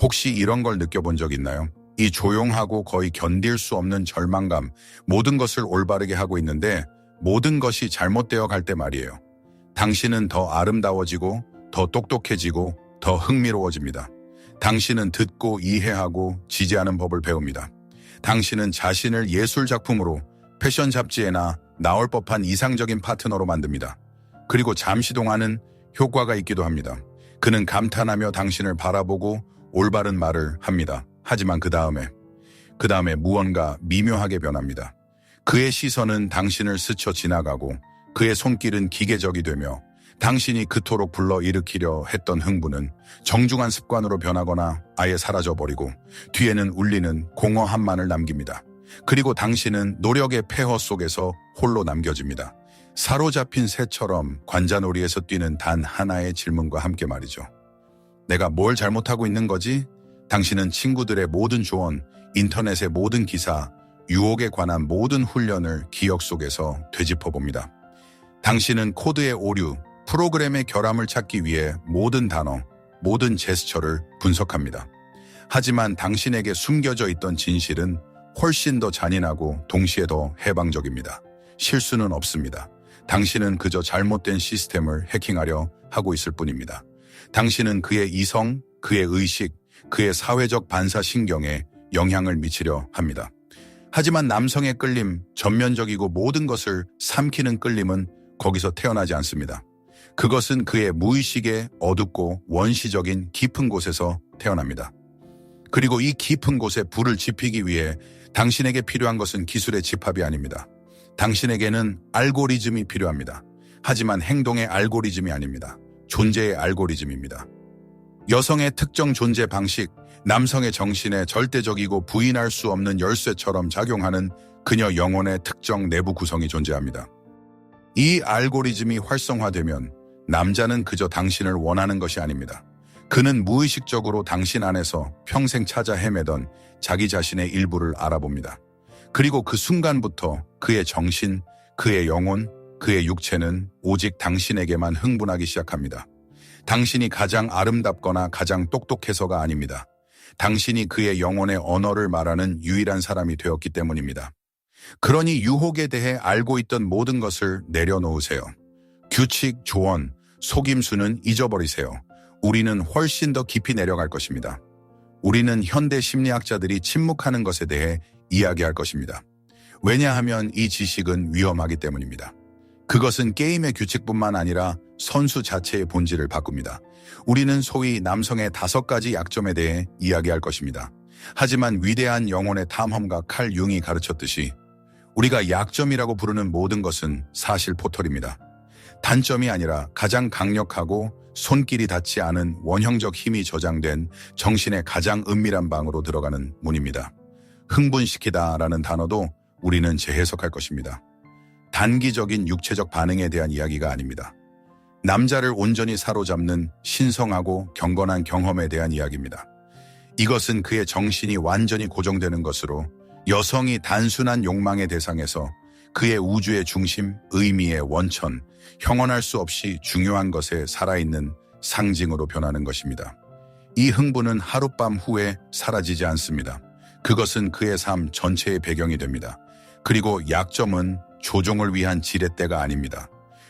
혹시 이런 걸 느껴본 적 있나요? 이 조용하고 거의 견딜 수 없는 절망감, 모든 것을 올바르게 하고 있는데 모든 것이 잘못되어 갈 때 말이에요. 당신은 더 아름다워지고 더 똑똑해지고 더 흥미로워집니다. 당신은 듣고 이해하고 지지하는 법을 배웁니다. 당신은 자신을 예술 작품으로 패션 잡지에나 나올 법한 이상적인 파트너로 만듭니다. 그리고 잠시 동안은 효과가 있기도 합니다. 그는 감탄하며 당신을 바라보고 올바른 말을 합니다. 하지만 그 다음에 무언가 미묘하게 변합니다. 그의 시선은 당신을 스쳐 지나가고 그의 손길은 기계적이 되며 당신이 그토록 불러일으키려 했던 흥분은 정중한 습관으로 변하거나 아예 사라져버리고 뒤에는 울리는 공허함만을 남깁니다. 그리고 당신은 노력의 폐허 속에서 홀로 남겨집니다. 사로잡힌 새처럼 관자놀이에서 뛰는 단 하나의 질문과 함께 말이죠. 내가 뭘 잘못하고 있는 거지? 당신은 친구들의 모든 조언, 인터넷의 모든 기사, 유혹에 관한 모든 훈련을 기억 속에서 되짚어봅니다. 당신은 코드의 오류, 프로그램의 결함을 찾기 위해 모든 단어, 모든 제스처를 분석합니다. 하지만 당신에게 숨겨져 있던 진실은 훨씬 더 잔인하고 동시에 더 해방적입니다. 실수는 없습니다. 당신은 그저 잘못된 시스템을 해킹하려 하고 있을 뿐입니다. 당신은 그의 이성, 그의 의식, 그의 사회적 반사신경에 영향을 미치려 합니다. 하지만 남성의 끌림, 전면적이고 모든 것을 삼키는 끌림은 거기서 태어나지 않습니다. 그것은 그의 무의식의 어둡고 원시적인 깊은 곳에서 태어납니다. 그리고 이 깊은 곳에 불을 지피기 위해 당신에게 필요한 것은 기술의 집합이 아닙니다. 당신에게는 알고리즘이 필요합니다. 하지만 행동의 알고리즘이 아닙니다. 존재의 알고리즘입니다. 여성의 특정 존재 방식, 남성의 정신에 절대적이고 부인할 수 없는 열쇠처럼 작용하는 그녀 영혼의 특정 내부 구성이 존재합니다. 이 알고리즘이 활성화되면 남자는 그저 당신을 원하는 것이 아닙니다. 그는 무의식적으로 당신 안에서 평생 찾아 헤매던 자기 자신의 일부를 알아봅니다. 그리고 그 순간부터 그의 정신, 그의 영혼, 그의 육체는 오직 당신에게만 흥분하기 시작합니다. 당신이 가장 아름답거나 가장 똑똑해서가 아닙니다. 당신이 그의 영혼의 언어를 말하는 유일한 사람이 되었기 때문입니다. 그러니 유혹에 대해 알고 있던 모든 것을 내려놓으세요. 규칙, 조언, 속임수는 잊어버리세요. 우리는 훨씬 더 깊이 내려갈 것입니다. 우리는 현대 심리학자들이 침묵하는 것에 대해 이야기할 것입니다. 왜냐하면 이 지식은 위험하기 때문입니다. 그것은 게임의 규칙뿐만 아니라 선수 자체의 본질을 바꿉니다. 우리는 소위 남성의 5가지 약점에 대해 이야기할 것입니다. 하지만 위대한 영혼의 탐험가 칼 융이 가르쳤듯이 우리가 약점이라고 부르는 모든 것은 사실 포털입니다. 단점이 아니라 가장 강력하고 손길이 닿지 않은 원형적 힘이 저장된 정신의 가장 은밀한 방으로 들어가는 문입니다. 흥분시키다라는 단어도 우리는 재해석할 것입니다. 단기적인 육체적 반응에 대한 이야기가 아닙니다. 남자를 온전히 사로잡는 신성하고 경건한 경험에 대한 이야기입니다. 이것은 그의 정신이 완전히 고정되는 것으로 여성이 단순한 욕망의 대상에서 그의 우주의 중심, 의미의 원천, 형언할 수 없이 중요한 것에 살아있는 상징으로 변하는 것입니다. 이 흥분은 하룻밤 후에 사라지지 않습니다. 그것은 그의 삶 전체의 배경이 됩니다. 그리고 약점은 조종을 위한 지렛대가 아닙니다.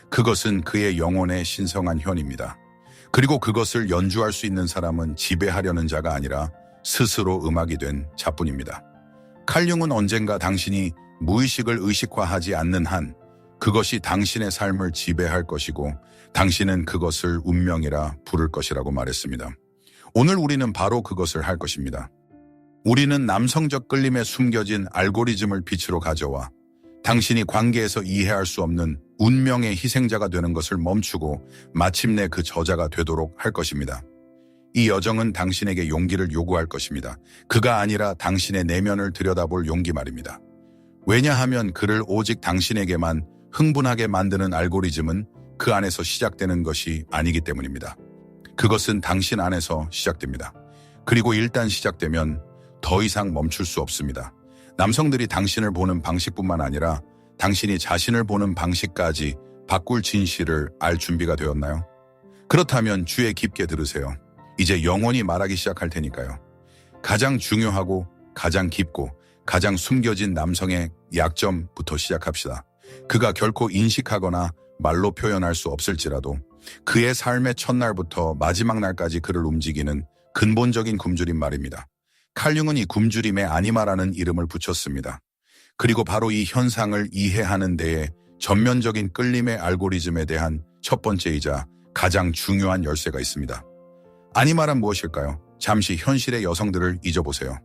그것은 그의 영혼의 신성한 현입니다. 그리고 그것을 연주할 수 있는 사람은 지배하려는 자가 아니라 스스로 음악이 된 자뿐입니다. 칼 융은 언젠가 당신이 무의식을 의식화하지 않는 한 그것이 당신의 삶을 지배할 것이고 당신은 그것을 운명이라 부를 것이라고 말했습니다. 오늘 우리는 바로 그것을 할 것입니다. 우리는 남성적 끌림에 숨겨진 알고리즘을 빛으로 가져와 당신이 관계에서 이해할 수 없는 운명의 희생자가 되는 것을 멈추고 마침내 그 저자가 되도록 할 것입니다. 이 여정은 당신에게 용기를 요구할 것입니다. 그가 아니라 당신의 내면을 들여다볼 용기 말입니다. 왜냐하면 그를 오직 당신에게만 흥분하게 만드는 알고리즘은 그 안에서 시작되는 것이 아니기 때문입니다. 그것은 당신 안에서 시작됩니다. 그리고 일단 시작되면 더 이상 멈출 수 없습니다. 남성들이 당신을 보는 방식뿐만 아니라 당신이 자신을 보는 방식까지 바꿀 진실을 알 준비가 되었나요? 그렇다면 주의 깊게 들으세요. 이제 영혼이 말하기 시작할 테니까요. 가장 중요하고 가장 깊고 가장 숨겨진 남성의 약점부터 시작합시다. 그가 결코 인식하거나 말로 표현할 수 없을지라도 그의 삶의 첫날부터 마지막 날까지 그를 움직이는 근본적인 굶주림 말입니다. 칼융은 이 굶주림에 아니마라는 이름을 붙였습니다. 그리고 바로 이 현상을 이해하는 데에 전면적인 끌림의 알고리즘에 대한 첫 번째이자 가장 중요한 열쇠가 있습니다. 아니마란 무엇일까요? 잠시 현실의 여성들을 잊어보세요.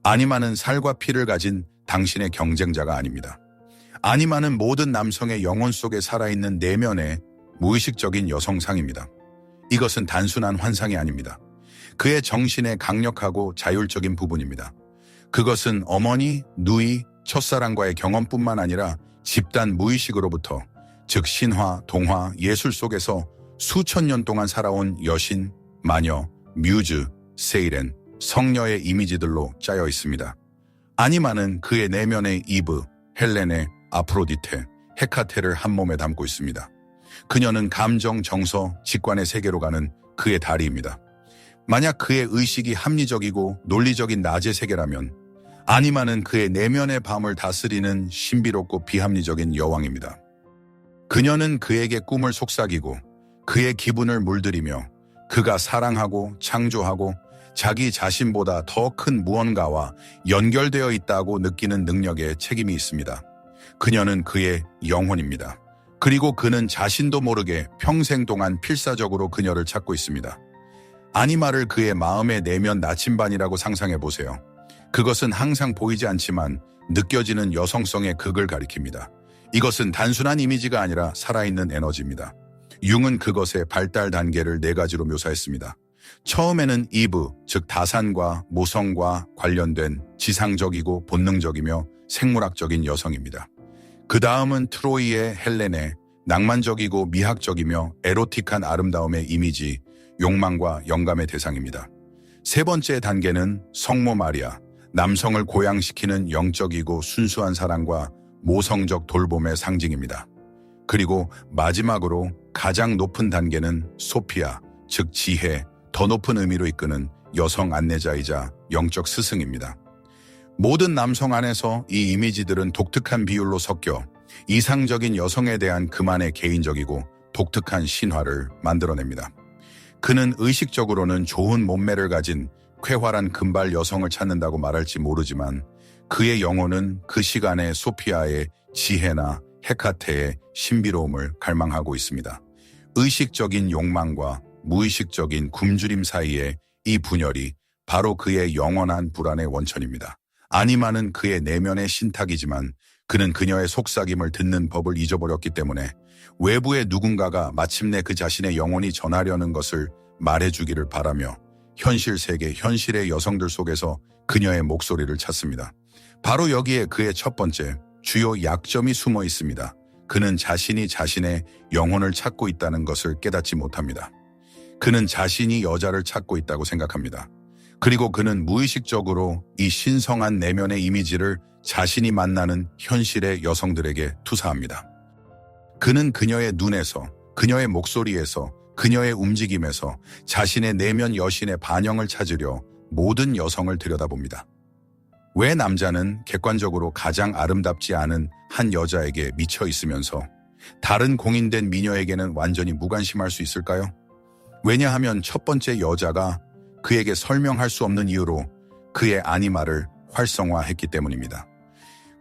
아니마는 살과 피를 가진 당신의 경쟁자가 아닙니다. 아니마는 모든 남성의 영혼 속에 살아있는 내면의 무의식적인 여성상입니다. 이것은 단순한 환상이 아닙니다. 그의 정신의 강력하고 자율적인 부분입니다. 그것은 어머니, 누이, 첫사랑과의 경험뿐만 아니라 집단 무의식으로부터, 즉 신화, 동화, 예술 속에서 수천 년 동안 살아온 여신, 마녀, 뮤즈, 세이렌, 성녀의 이미지들로 짜여 있습니다. 아니마는 그의 내면의 이브, 헬렌의 아프로디테, 헤카테를 한 몸에 담고 있습니다. 그녀는 감정, 정서, 직관의 세계로 가는 그의 다리입니다. 만약 그의 의식이 합리적이고 논리적인 낮의 세계라면 아니마는 그의 내면의 밤을 다스리는 신비롭고 비합리적인 여왕입니다. 그녀는 그에게 꿈을 속삭이고 그의 기분을 물들이며 그가 사랑하고 창조하고 자기 자신보다 더 큰 무언가와 연결되어 있다고 느끼는 능력에 책임이 있습니다. 그녀는 그의 영혼입니다. 그리고 그는 자신도 모르게 평생 동안 필사적으로 그녀를 찾고 있습니다. 아니마를 그의 마음의 내면 나침반이라고 상상해 보세요. 그것은 항상 보이지 않지만 느껴지는 여성성의 극을 가리킵니다. 이것은 단순한 이미지가 아니라 살아있는 에너지입니다. 융은 그것의 발달 단계를 네 가지로 묘사했습니다. 처음에는 이브, 즉 다산과 모성과 관련된 지상적이고 본능적이며 생물학적인 여성입니다. 그 다음은 트로이의 헬렌의 낭만적이고 미학적이며 에로틱한 아름다움의 이미지, 욕망과 영감의 대상입니다. 세 번째 단계는 성모 마리아, 남성을 고양시키는 영적이고 순수한 사랑과 모성적 돌봄의 상징입니다. 그리고 마지막으로 가장 높은 단계는 소피아, 즉 지혜, 더 높은 의미로 이끄는 여성 안내자이자 영적 스승입니다. 모든 남성 안에서 이 이미지들은 독특한 비율로 섞여 이상적인 여성에 대한 그만의 개인적이고 독특한 신화를 만들어냅니다. 그는 의식적으로는 좋은 몸매를 가진 쾌활한 금발 여성을 찾는다고 말할지 모르지만 그의 영혼은 그 시간에 소피아의 지혜나 헤카테의 신비로움을 갈망하고 있습니다. 의식적인 욕망과 무의식적인 굶주림 사이의 이 분열이 바로 그의 영원한 불안의 원천입니다. 아니마는 그의 내면의 신탁이지만 그는 그녀의 속삭임을 듣는 법을 잊어버렸기 때문에 외부의 누군가가 마침내 그 자신의 영혼이 전하려는 것을 말해주기를 바라며 현실 세계, 현실의 여성들 속에서 그녀의 목소리를 찾습니다. 바로 여기에 그의 첫 번째, 주요 약점이 숨어 있습니다. 그는 자신이 자신의 영혼을 찾고 있다는 것을 깨닫지 못합니다. 그는 자신이 여자를 찾고 있다고 생각합니다. 그리고 그는 무의식적으로 이 신성한 내면의 이미지를 자신이 만나는 현실의 여성들에게 투사합니다. 그는 그녀의 눈에서, 그녀의 목소리에서, 그녀의 움직임에서 자신의 내면 여신의 반영을 찾으려 모든 여성을 들여다봅니다. 왜 남자는 객관적으로 가장 아름답지 않은 한 여자에게 미쳐 있으면서 다른 공인된 미녀에게는 완전히 무관심할 수 있을까요? 왜냐하면 첫 번째 여자가 그에게 설명할 수 없는 이유로 그의 아니마를 활성화했기 때문입니다.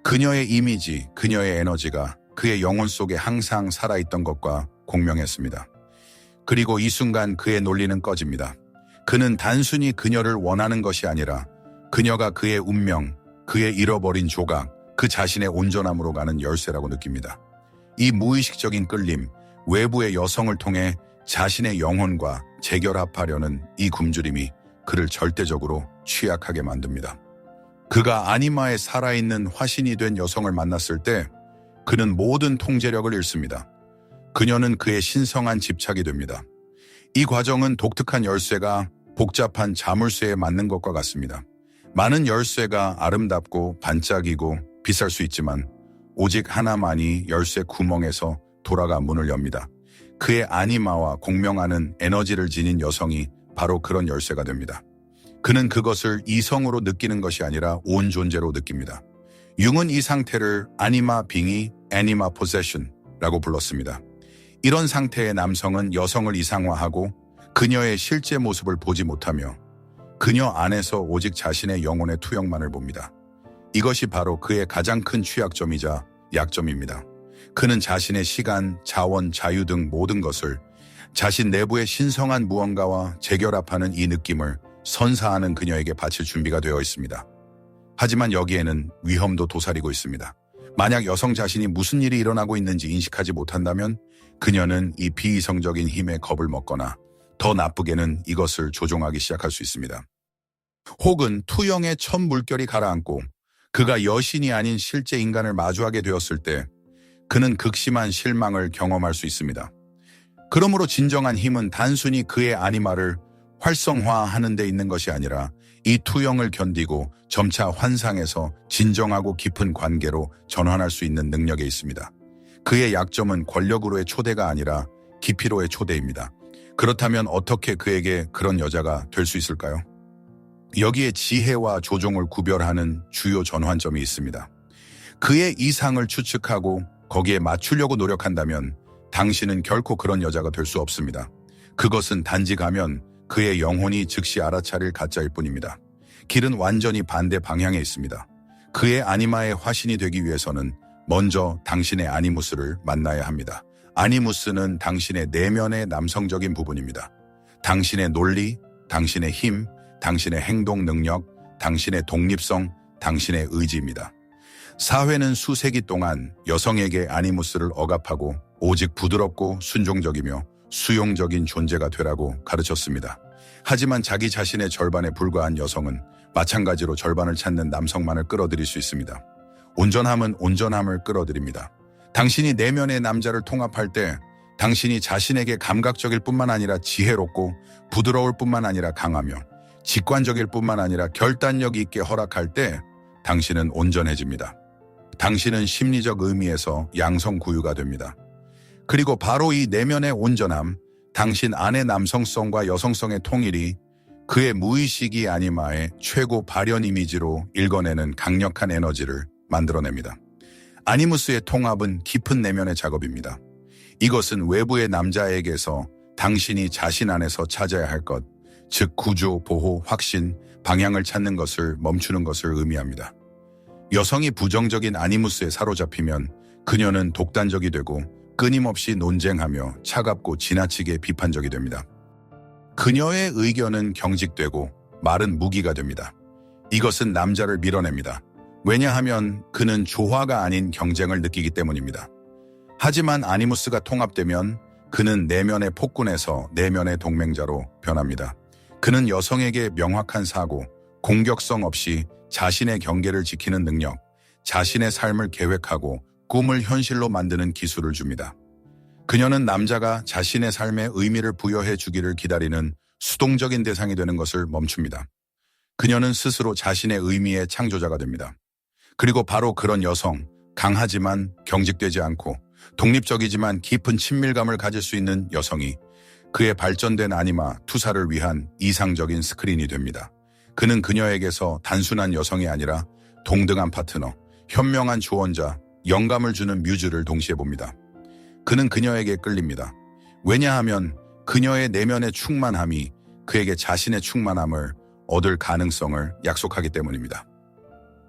그녀의 이미지, 그녀의 에너지가 그의 영혼 속에 항상 살아있던 것과 공명했습니다. 그리고 이 순간 그의 논리는 꺼집니다. 그는 단순히 그녀를 원하는 것이 아니라 그녀가 그의 운명, 그의 잃어버린 조각, 그 자신의 온전함으로 가는 열쇠라고 느낍니다. 이 무의식적인 끌림, 외부의 여성을 통해 자신의 영혼과 재결합하려는 이 굶주림이 그를 절대적으로 취약하게 만듭니다. 그가 아니마의 살아있는 화신이 된 여성을 만났을 때 그는 모든 통제력을 잃습니다. 그녀는 그의 신성한 집착이 됩니다. 이 과정은 독특한 열쇠가 복잡한 자물쇠에 맞는 것과 같습니다. 많은 열쇠가 아름답고 반짝이고 비쌀 수 있지만 오직 하나만이 열쇠 구멍에서 돌아가 문을 엽니다. 그의 아니마와 공명하는 에너지를 지닌 여성이 바로 그런 열쇠가 됩니다. 그는 그것을 이성으로 느끼는 것이 아니라 온 존재로 느낍니다. 융은 이 상태를 아니마 빙의, 애니마 포세션라고 불렀습니다. 이런 상태의 남성은 여성을 이상화하고 그녀의 실제 모습을 보지 못하며 그녀 안에서 오직 자신의 영혼의 투영만을 봅니다. 이것이 바로 그의 가장 큰 취약점이자 약점입니다. 그는 자신의 시간, 자원, 자유 등 모든 것을 자신 내부의 신성한 무언가와 재결합하는 이 느낌을 선사하는 그녀에게 바칠 준비가 되어 있습니다. 하지만 여기에는 위험도 도사리고 있습니다. 만약 여성 자신이 무슨 일이 일어나고 있는지 인식하지 못한다면 그녀는 이 비이성적인 힘에 겁을 먹거나 더 나쁘게는 이것을 조종하기 시작할 수 있습니다. 혹은 투영의 첫 물결이 가라앉고 그가 여신이 아닌 실제 인간을 마주하게 되었을 때 그는 극심한 실망을 경험할 수 있습니다. 그러므로 진정한 힘은 단순히 그의 아니마를 활성화하는 데 있는 것이 아니라 이 투영을 견디고 점차 환상에서 진정하고 깊은 관계로 전환할 수 있는 능력에 있습니다. 그의 약점은 권력으로의 초대가 아니라 깊이로의 초대입니다. 그렇다면 어떻게 그에게 그런 여자가 될 수 있을까요? 여기에 지혜와 조종을 구별하는 주요 전환점이 있습니다. 그의 이상을 추측하고 거기에 맞추려고 노력한다면 당신은 결코 그런 여자가 될 수 없습니다. 그것은 단지 가면 그의 영혼이 즉시 알아차릴 가짜일 뿐입니다. 길은 완전히 반대 방향에 있습니다. 그의 아니마의 화신이 되기 위해서는 먼저 당신의 아니무스를 만나야 합니다. 아니무스는 당신의 내면의 남성적인 부분입니다. 당신의 논리, 당신의 힘, 당신의 행동 능력, 당신의 독립성, 당신의 의지입니다. 사회는 수세기 동안 여성에게 아니무스를 억압하고 오직 부드럽고 순종적이며 수용적인 존재가 되라고 가르쳤습니다. 하지만 자기 자신의 절반에 불과한 여성은 마찬가지로 절반을 찾는 남성만을 끌어들일 수 있습니다. 온전함은 온전함을 끌어들입니다. 당신이 내면의 남자를 통합할 때 당신이 자신에게 감각적일 뿐만 아니라 지혜롭고 부드러울 뿐만 아니라 강하며 직관적일 뿐만 아니라 결단력 있게 허락할 때 당신은 온전해집니다. 당신은 심리적 의미에서 양성구유가 됩니다. 그리고 바로 이 내면의 온전함, 당신 안의 남성성과 여성성의 통일이 그의 무의식이 아니마의 최고 발현 이미지로 읽어내는 강력한 에너지를 만들어냅니다. 아니무스의 통합은 깊은 내면의 작업입니다. 이것은 외부의 남자에게서 당신이 자신 안에서 찾아야 할 것, 즉 구조, 보호, 확신, 방향을 찾는 것을 멈추는 것을 의미합니다. 여성이 부정적인 아니무스에 사로잡히면 그녀는 독단적이 되고 끊임없이 논쟁하며 차갑고 지나치게 비판적이 됩니다. 그녀의 의견은 경직되고 말은 무기가 됩니다. 이것은 남자를 밀어냅니다. 왜냐하면 그는 조화가 아닌 경쟁을 느끼기 때문입니다. 하지만 아니무스가 통합되면 그는 내면의 폭군에서 내면의 동맹자로 변합니다. 그는 여성에게 명확한 사고, 공격성 없이 자신의 경계를 지키는 능력, 자신의 삶을 계획하고 꿈을 현실로 만드는 기술을 줍니다. 그녀는 남자가 자신의 삶에 의미를 부여해 주기를 기다리는 수동적인 대상이 되는 것을 멈춥니다. 그녀는 스스로 자신의 의미의 창조자가 됩니다. 그리고 바로 그런 여성, 강하지만 경직되지 않고 독립적이지만 깊은 친밀감을 가질 수 있는 여성이 그의 발전된 아니마 투사를 위한 이상적인 스크린이 됩니다. 그는 그녀에게서 단순한 여성이 아니라 동등한 파트너, 현명한 조언자, 영감을 주는 뮤즈를 동시에 봅니다. 그는 그녀에게 끌립니다. 왜냐하면 그녀의 내면의 충만함이 그에게 자신의 충만함을 얻을 가능성을 약속하기 때문입니다.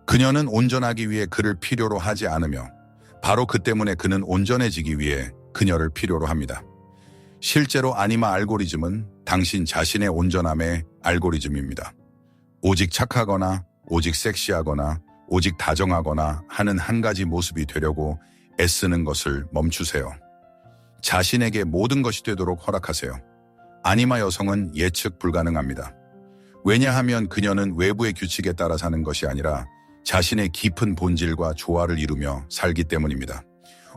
그녀는 온전하기 위해 그를 필요로 하지 않으며 바로 그 때문에 그는 온전해지기 위해 그녀를 필요로 합니다. 실제로 아니마 알고리즘은 당신 자신의 온전함의 알고리즘입니다. 오직 착하거나 오직 섹시하거나 오직 다정하거나 하는 한 가지 모습이 되려고 애쓰는 것을 멈추세요. 자신에게 모든 것이 되도록 허락하세요. 아니마 여성은 예측 불가능합니다. 왜냐하면 그녀는 외부의 규칙에 따라 사는 것이 아니라 자신의 깊은 본질과 조화를 이루며 살기 때문입니다.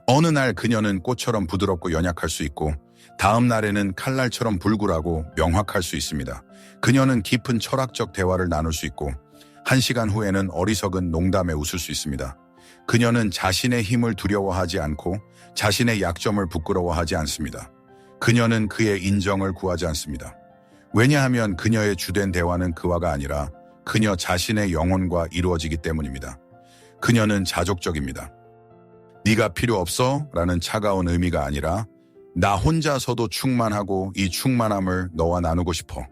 어느 날 그녀는 꽃처럼 부드럽고 연약할 수 있고 다음 날에는 칼날처럼 불굴하고 명확할 수 있습니다. 그녀는 깊은 철학적 대화를 나눌 수 있고 1시간 후에는 어리석은 농담에 웃을 수 있습니다. 그녀는 자신의 힘을 두려워하지 않고 자신의 약점을 부끄러워하지 않습니다. 그녀는 그의 인정을 구하지 않습니다. 왜냐하면 그녀의 주된 대화는 그와가 아니라 그녀 자신의 영혼과 이루어지기 때문입니다. 그녀는 자족적입니다. 네가 필요 없어? 라는 차가운 의미가 아니라 나 혼자서도 충만하고 이 충만함을 너와 나누고 싶어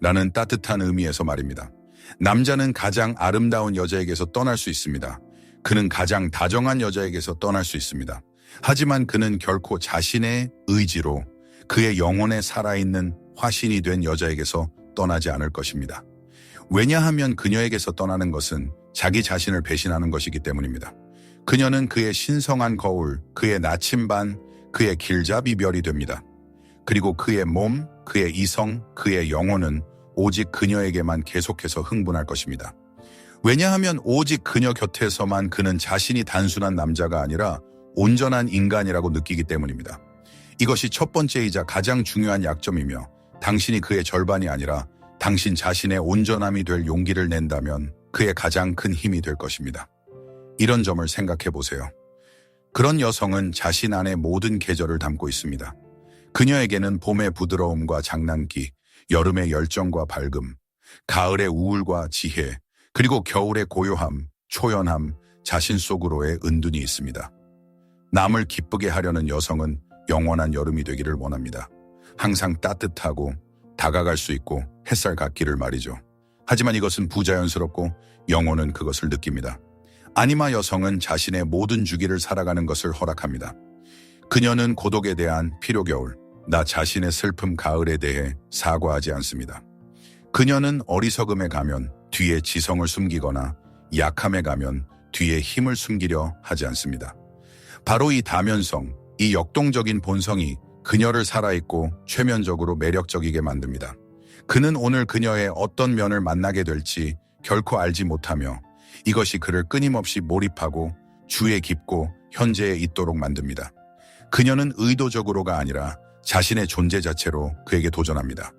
라는 따뜻한 의미에서 말입니다. 남자는 가장 아름다운 여자에게서 떠날 수 있습니다. 그는 가장 다정한 여자에게서 떠날 수 있습니다. 하지만 그는 결코 자신의 의지로 그의 영혼에 살아있는 화신이 된 여자에게서 떠나지 않을 것입니다. 왜냐하면 그녀에게서 떠나는 것은 자기 자신을 배신하는 것이기 때문입니다. 그녀는 그의 신성한 거울, 그의 나침반, 그의 길잡이 별이 됩니다. 그리고 그의 몸, 그의 이성, 그의 영혼은 오직 그녀에게만 계속해서 흥분할 것입니다. 왜냐하면 오직 그녀 곁에서만 그는 자신이 단순한 남자가 아니라 온전한 인간이라고 느끼기 때문입니다. 이것이 첫 번째이자 가장 중요한 약점이며 당신이 그의 절반이 아니라 당신 자신의 온전함이 될 용기를 낸다면 그의 가장 큰 힘이 될 것입니다. 이런 점을 생각해 보세요. 그런 여성은 자신 안에 모든 계절을 담고 있습니다. 그녀에게는 봄의 부드러움과 장난기, 여름의 열정과 밝음, 가을의 우울과 지혜, 그리고 겨울의 고요함, 초연함, 자신 속으로의 은둔이 있습니다. 남을 기쁘게 하려는 여성은 영원한 여름이 되기를 원합니다. 항상 따뜻하고 다가갈 수 있고 햇살 같기를 말이죠. 하지만 이것은 부자연스럽고 영혼은 그것을 느낍니다. 아니마 여성은 자신의 모든 주기를 살아가는 것을 허락합니다. 그녀는 고독에 대한 필요 겨울, 나 자신의 슬픔 가을에 대해 사과하지 않습니다. 그녀는 어리석음에 가면 뒤에 지성을 숨기거나 약함에 가면 뒤에 힘을 숨기려 하지 않습니다. 바로 이 다면성, 이 역동적인 본성이 그녀를 살아있고 최면적으로 매력적이게 만듭니다. 그는 오늘 그녀의 어떤 면을 만나게 될지 결코 알지 못하며 이것이 그를 끊임없이 몰입하고 주에 깊고 현재에 있도록 만듭니다. 그녀는 의도적으로가 아니라 자신의 존재 자체로 그에게 도전합니다.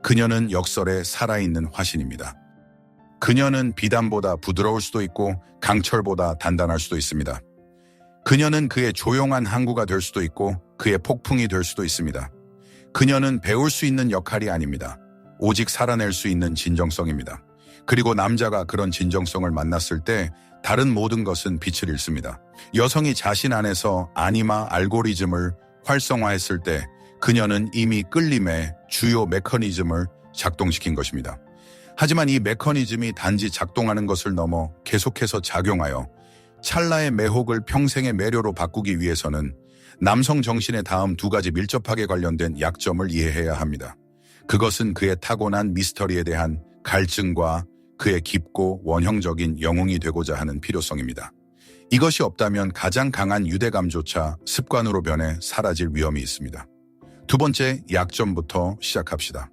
그녀는 역설에 살아있는 화신입니다. 그녀는 비단보다 부드러울 수도 있고 강철보다 단단할 수도 있습니다. 그녀는 그의 조용한 항구가 될 수도 있고 그의 폭풍이 될 수도 있습니다. 그녀는 배울 수 있는 역할이 아닙니다. 오직 살아낼 수 있는 진정성입니다. 그리고 남자가 그런 진정성을 만났을 때 다른 모든 것은 빛을 잃습니다. 여성이 자신 안에서 아니마 알고리즘을 활성화했을 때 그녀는 이미 끌림의 주요 메커니즘을 작동시킨 것입니다. 하지만 이 메커니즘이 단지 작동하는 것을 넘어 계속해서 작용하여 찰나의 매혹을 평생의 매료로 바꾸기 위해서는 남성 정신의 다음 두 가지 밀접하게 관련된 약점을 이해해야 합니다. 그것은 그의 타고난 미스터리에 대한 갈증과 그의 깊고 원형적인 영웅이 되고자 하는 필요성입니다. 이것이 없다면 가장 강한 유대감조차 습관으로 변해 사라질 위험이 있습니다. 두 번째 약점부터 시작합시다.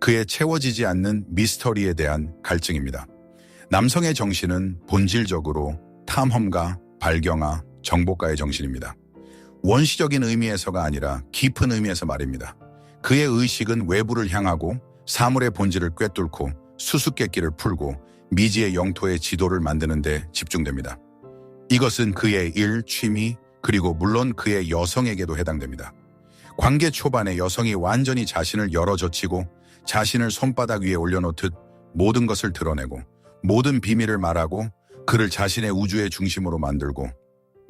그의 채워지지 않는 미스터리에 대한 갈증입니다. 남성의 정신은 본질적으로 탐험가, 발경아, 정복가의 정신입니다. 원시적인 의미에서가 아니라 깊은 의미에서 말입니다. 그의 의식은 외부를 향하고 사물의 본질을 꿰뚫고 수수께끼를 풀고 미지의 영토의 지도를 만드는 데 집중됩니다. 이것은 그의 일, 취미, 그리고 물론 그의 여성에게도 해당됩니다. 관계 초반에 여성이 완전히 자신을 열어젖히고 자신을 손바닥 위에 올려놓듯 모든 것을 드러내고 모든 비밀을 말하고 그를 자신의 우주의 중심으로 만들고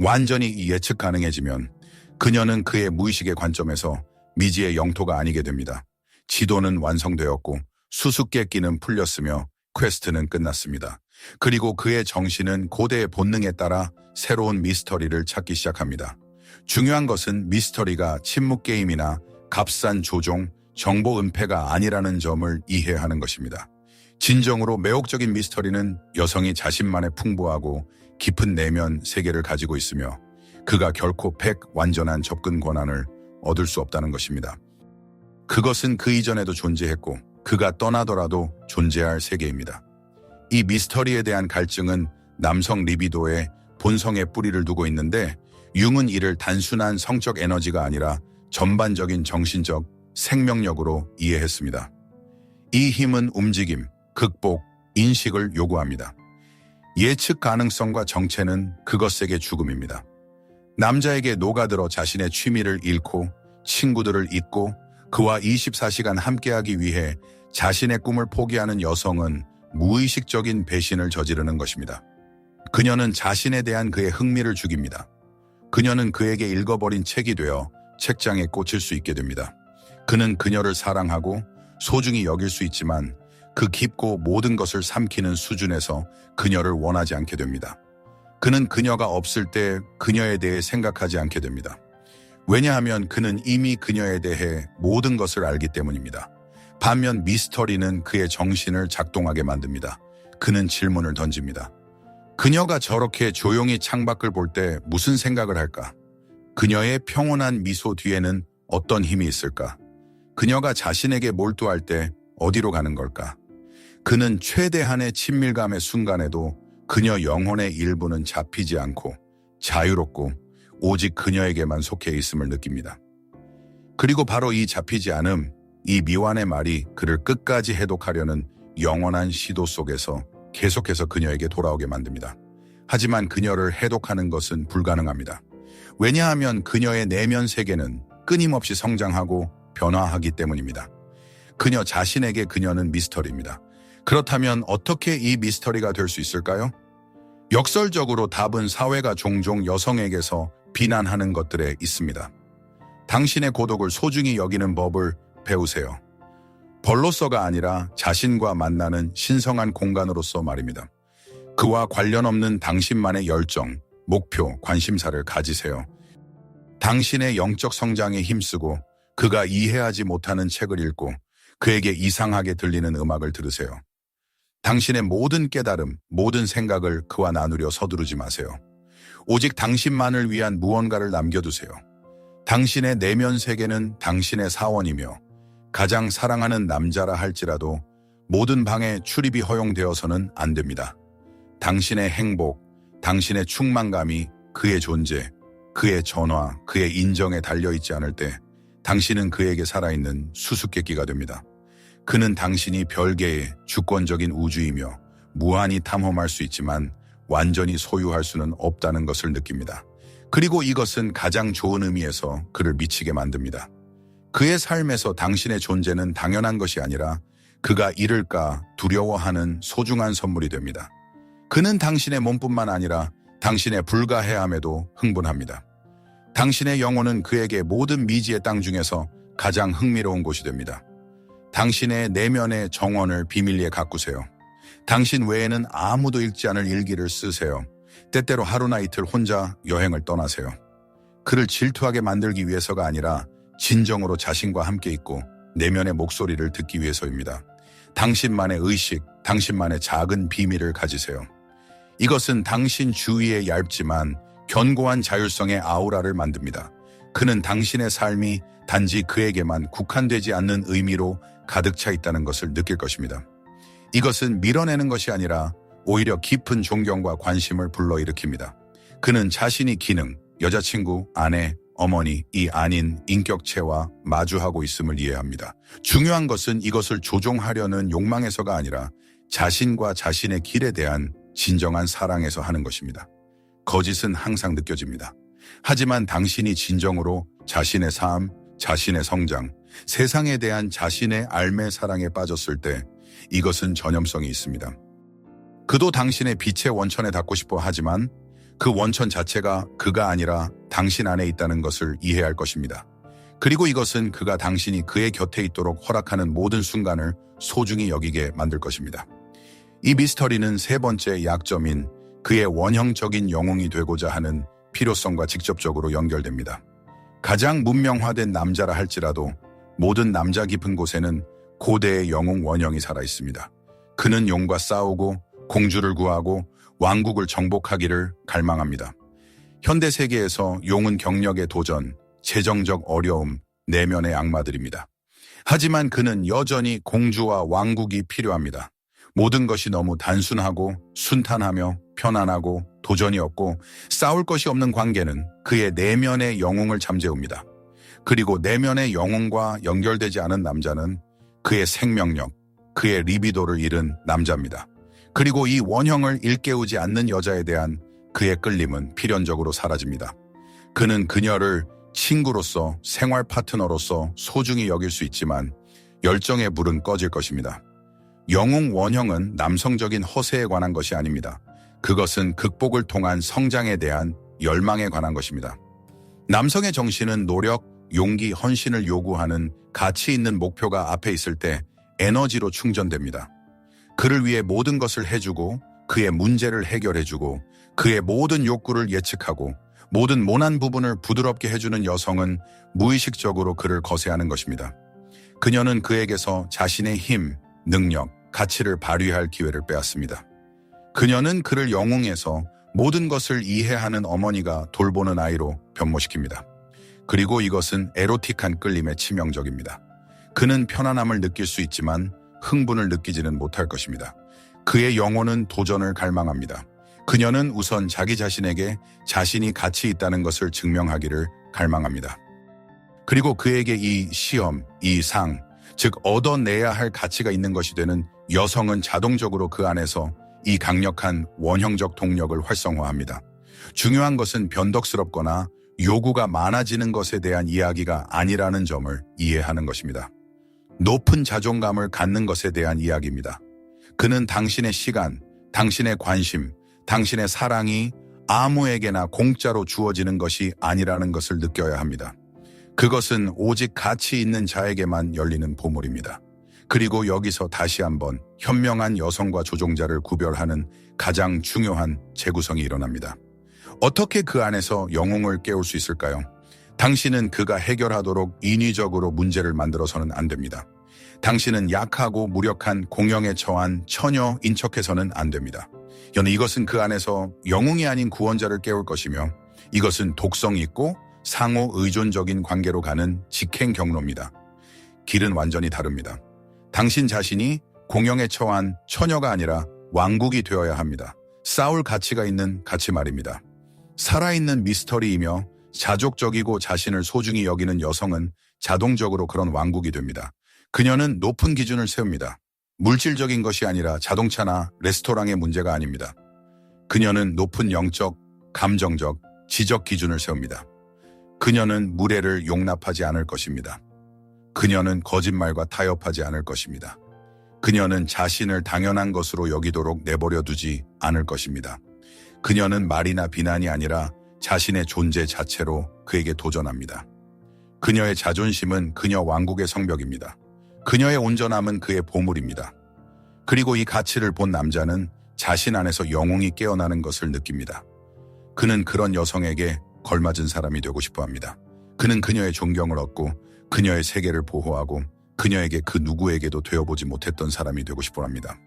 완전히 예측 가능해지면 그녀는 그의 무의식의 관점에서 미지의 영토가 아니게 됩니다. 지도는 완성되었고 수수께끼는 풀렸으며 퀘스트는 끝났습니다. 그리고 그의 정신은 고대의 본능에 따라 새로운 미스터리를 찾기 시작합니다. 중요한 것은 미스터리가 침묵 게임이나 값싼 조종, 정보 은폐가 아니라는 점을 이해하는 것입니다. 진정으로 매혹적인 미스터리는 여성이 자신만의 풍부하고 깊은 내면 세계를 가지고 있으며 그가 결코 완전한 접근 권한을 얻을 수 없다는 것입니다. 그것은 그 이전에도 존재했고 그가 떠나더라도 존재할 세계입니다. 이 미스터리에 대한 갈증은 남성 리비도의 본성에 뿌리를 두고 있는데 융은 이를 단순한 성적 에너지가 아니라 전반적인 정신적 생명력으로 이해했습니다. 이 힘은 움직임, 극복, 인식을 요구합니다. 예측 가능성과 정체는 그것에게 죽음입니다. 남자에게 녹아들어 자신의 취미를 잃고 친구들을 잊고 그와 24시간 함께하기 위해 자신의 꿈을 포기하는 여성은 무의식적인 배신을 저지르는 것입니다. 그녀는 자신에 대한 그의 흥미를 죽입니다. 그녀는 그에게 읽어버린 책이 되어 책장에 꽂힐 수 있게 됩니다. 그는 그녀를 사랑하고 소중히 여길 수 있지만 그 깊고 모든 것을 삼키는 수준에서 그녀를 원하지 않게 됩니다. 그는 그녀가 없을 때 그녀에 대해 생각하지 않게 됩니다. 왜냐하면 그는 이미 그녀에 대해 모든 것을 알기 때문입니다. 반면 미스터리는 그의 정신을 작동하게 만듭니다. 그는 질문을 던집니다. 그녀가 저렇게 조용히 창밖을 볼 때 무슨 생각을 할까? 그녀의 평온한 미소 뒤에는 어떤 힘이 있을까? 그녀가 자신에게 몰두할 때 어디로 가는 걸까? 그는 최대한의 친밀감의 순간에도 그녀 영혼의 일부는 잡히지 않고 자유롭고 오직 그녀에게만 속해 있음을 느낍니다. 그리고 바로 이 잡히지 않음, 이 미완의 말이 그를 끝까지 해독하려는 영원한 시도 속에서 계속해서 그녀에게 돌아오게 만듭니다. 하지만 그녀를 해독하는 것은 불가능합니다. 왜냐하면 그녀의 내면 세계는 끊임없이 성장하고 변화하기 때문입니다. 그녀 자신에게 그녀는 미스터리입니다. 그렇다면 어떻게 이 미스터리가 될 수 있을까요? 역설적으로 답은 사회가 종종 여성에게서 비난하는 것들에 있습니다. 당신의 고독을 소중히 여기는 법을 배우세요. 벌로서가 아니라 자신과 만나는 신성한 공간으로서 말입니다. 그와 관련 없는 당신만의 열정, 목표, 관심사를 가지세요. 당신의 영적 성장에 힘쓰고 그가 이해하지 못하는 책을 읽고 그에게 이상하게 들리는 음악을 들으세요. 당신의 모든 깨달음, 모든 생각을 그와 나누려 서두르지 마세요. 오직 당신만을 위한 무언가를 남겨두세요. 당신의 내면 세계는 당신의 사원이며 가장 사랑하는 남자라 할지라도 모든 방에 출입이 허용되어서는 안 됩니다. 당신의 행복, 당신의 충만감이 그의 존재, 그의 전화, 그의 인정에 달려있지 않을 때 당신은 그에게 살아있는 수수께끼가 됩니다. 그는 당신이 별개의 주권적인 우주이며 무한히 탐험할 수 있지만 완전히 소유할 수는 없다는 것을 느낍니다. 그리고 이것은 가장 좋은 의미에서 그를 미치게 만듭니다. 그의 삶에서 당신의 존재는 당연한 것이 아니라 그가 잃을까 두려워하는 소중한 선물이 됩니다. 그는 당신의 몸뿐만 아니라 당신의 불가해함에도 흥분합니다. 당신의 영혼은 그에게 모든 미지의 땅 중에서 가장 흥미로운 곳이 됩니다. 당신의 내면의 정원을 비밀리에 가꾸세요. 당신 외에는 아무도 읽지 않을 일기를 쓰세요. 때때로 하루나 이틀 혼자 여행을 떠나세요. 그를 질투하게 만들기 위해서가 아니라 진정으로 자신과 함께 있고 내면의 목소리를 듣기 위해서입니다. 당신만의 의식, 당신만의 작은 비밀을 가지세요. 이것은 당신 주위에 얇지만 견고한 자율성의 아우라를 만듭니다. 그는 당신의 삶이 단지 그에게만 국한되지 않는 의미로 가득 차 있다는 것을 느낄 것입니다. 이것은 밀어내는 것이 아니라 오히려 깊은 존경과 관심을 불러일으킵니다. 그는 자신이 기능, 여자친구, 아내, 어머니, 이 아닌 인격체와 마주하고 있음을 이해합니다. 중요한 것은 이것을 조종하려는 욕망에서가 아니라 자신과 자신의 길에 대한 진정한 사랑에서 하는 것입니다. 거짓은 항상 느껴집니다. 하지만 당신이 진정으로 자신의 삶, 자신의 성장, 세상에 대한 자신의 알매 사랑에 빠졌을 때 이것은 전염성이 있습니다. 그도 당신의 빛의 원천에 닿고 싶어 하지만 그 원천 자체가 그가 아니라 당신 안에 있다는 것을 이해할 것입니다. 그리고 이것은 그가 당신이 그의 곁에 있도록 허락하는 모든 순간을 소중히 여기게 만들 것입니다. 이 미스터리는 세 번째 약점인 그의 원형적인 영웅이 되고자 하는 필요성과 직접적으로 연결됩니다. 가장 문명화된 남자라 할지라도 모든 남자 깊은 곳에는 고대의 영웅 원형이 살아있습니다. 그는 용과 싸우고 공주를 구하고 왕국을 정복하기를 갈망합니다. 현대 세계에서 용은 경력의 도전, 재정적 어려움, 내면의 악마들입니다. 하지만 그는 여전히 공주와 왕국이 필요합니다. 모든 것이 너무 단순하고 순탄하며 편안하고 도전이 없고 싸울 것이 없는 관계는 그의 내면의 영웅을 잠재웁니다. 그리고 내면의 영웅과 연결되지 않은 남자는 그의 생명력, 그의 리비도를 잃은 남자입니다. 그리고 이 원형을 일깨우지 않는 여자에 대한 그의 끌림은 필연적으로 사라집니다. 그는 그녀를 친구로서, 생활 파트너로서 소중히 여길 수 있지만 열정의 불은 꺼질 것입니다. 영웅 원형은 남성적인 허세에 관한 것이 아닙니다. 그것은 극복을 통한 성장에 대한 열망에 관한 것입니다. 남성의 정신은 노력, 용기, 헌신을 요구하는 가치 있는 목표가 앞에 있을 때 에너지로 충전됩니다. 그를 위해 모든 것을 해주고 그의 문제를 해결해주고 그의 모든 욕구를 예측하고 모든 모난 부분을 부드럽게 해주는 여성은 무의식적으로 그를 거세하는 것입니다. 그녀는 그에게서 자신의 힘, 능력, 가치를 발휘할 기회를 빼앗습니다. 그녀는 그를 영웅에서 모든 것을 이해하는 어머니가 돌보는 아이로 변모시킵니다. 그리고 이것은 에로틱한 끌림에 치명적입니다. 그는 편안함을 느낄 수 있지만 흥분을 느끼지는 못할 것입니다. 그의 영혼은 도전을 갈망합니다. 그녀는 우선 자기 자신에게 자신이 가치 있다는 것을 증명하기를 갈망합니다. 그리고 그에게 이 시험, 이 상, 즉 얻어내야 할 가치가 있는 것이 되는 여성은 자동적으로 그 안에서 이 강력한 원형적 동력을 활성화합니다. 중요한 것은 변덕스럽거나 요구가 많아지는 것에 대한 이야기가 아니라는 점을 이해하는 것입니다. 높은 자존감을 갖는 것에 대한 이야기입니다. 그는 당신의 시간, 당신의 관심, 당신의 사랑이 아무에게나 공짜로 주어지는 것이 아니라는 것을 느껴야 합니다. 그것은 오직 가치 있는 자에게만 열리는 보물입니다. 그리고 여기서 다시 한번 현명한 여성과 조종자를 구별하는 가장 중요한 재구성이 일어납니다. 어떻게 그 안에서 영웅을 깨울 수 있을까요? 당신은 그가 해결하도록 인위적으로 문제를 만들어서는 안 됩니다. 당신은 약하고 무력한 공형에 처한 처녀인 척해서는 안 됩니다. 이것은 그 안에서 영웅이 아닌 구원자를 깨울 것이며 이것은 독성 있고 상호 의존적인 관계로 가는 직행 경로입니다. 길은 완전히 다릅니다. 당신 자신이 공형에 처한 처녀가 아니라 왕국이 되어야 합니다. 싸울 가치가 있는 가치 말입니다. 살아있는 미스터리이며 자족적이고 자신을 소중히 여기는 여성은 자동적으로 그런 왕국이 됩니다. 그녀는 높은 기준을 세웁니다. 물질적인 것이 아니라 자동차나 레스토랑의 문제가 아닙니다. 그녀는 높은 영적, 감정적, 지적 기준을 세웁니다. 그녀는 무례를 용납하지 않을 것입니다. 그녀는 거짓말과 타협하지 않을 것입니다. 그녀는 자신을 당연한 것으로 여기도록 내버려 두지 않을 것입니다. 그녀는 말이나 비난이 아니라 자신의 존재 자체로 그에게 도전합니다. 그녀의 자존심은 그녀 왕국의 성벽입니다. 그녀의 온전함은 그의 보물입니다. 그리고 이 가치를 본 남자는 자신 안에서 영웅이 깨어나는 것을 느낍니다. 그는 그런 여성에게 걸맞은 사람이 되고 싶어 합니다. 그는 그녀의 존경을 얻고 그녀의 세계를 보호하고 그녀에게 그 누구에게도 되어보지 못했던 사람이 되고 싶어 합니다.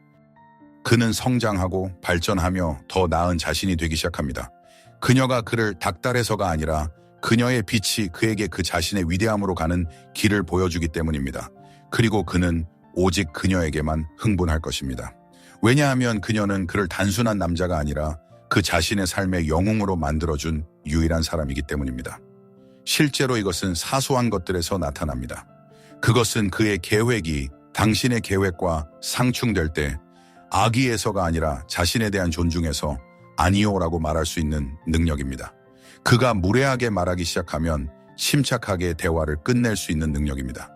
그는 성장하고 발전하며 더 나은 자신이 되기 시작합니다. 그녀가 그를 닥달해서가 아니라 그녀의 빛이 그에게 그 자신의 위대함으로 가는 길을 보여주기 때문입니다. 그리고 그는 오직 그녀에게만 흥분할 것입니다. 왜냐하면 그녀는 그를 단순한 남자가 아니라 그 자신의 삶의 영웅으로 만들어준 유일한 사람이기 때문입니다. 실제로 이것은 사소한 것들에서 나타납니다. 그것은 그의 계획이 당신의 계획과 상충될 때 악의에서가 아니라 자신에 대한 존중에서 아니요라고 말할 수 있는 능력입니다. 그가 무례하게 말하기 시작하면 침착하게 대화를 끝낼 수 있는 능력입니다.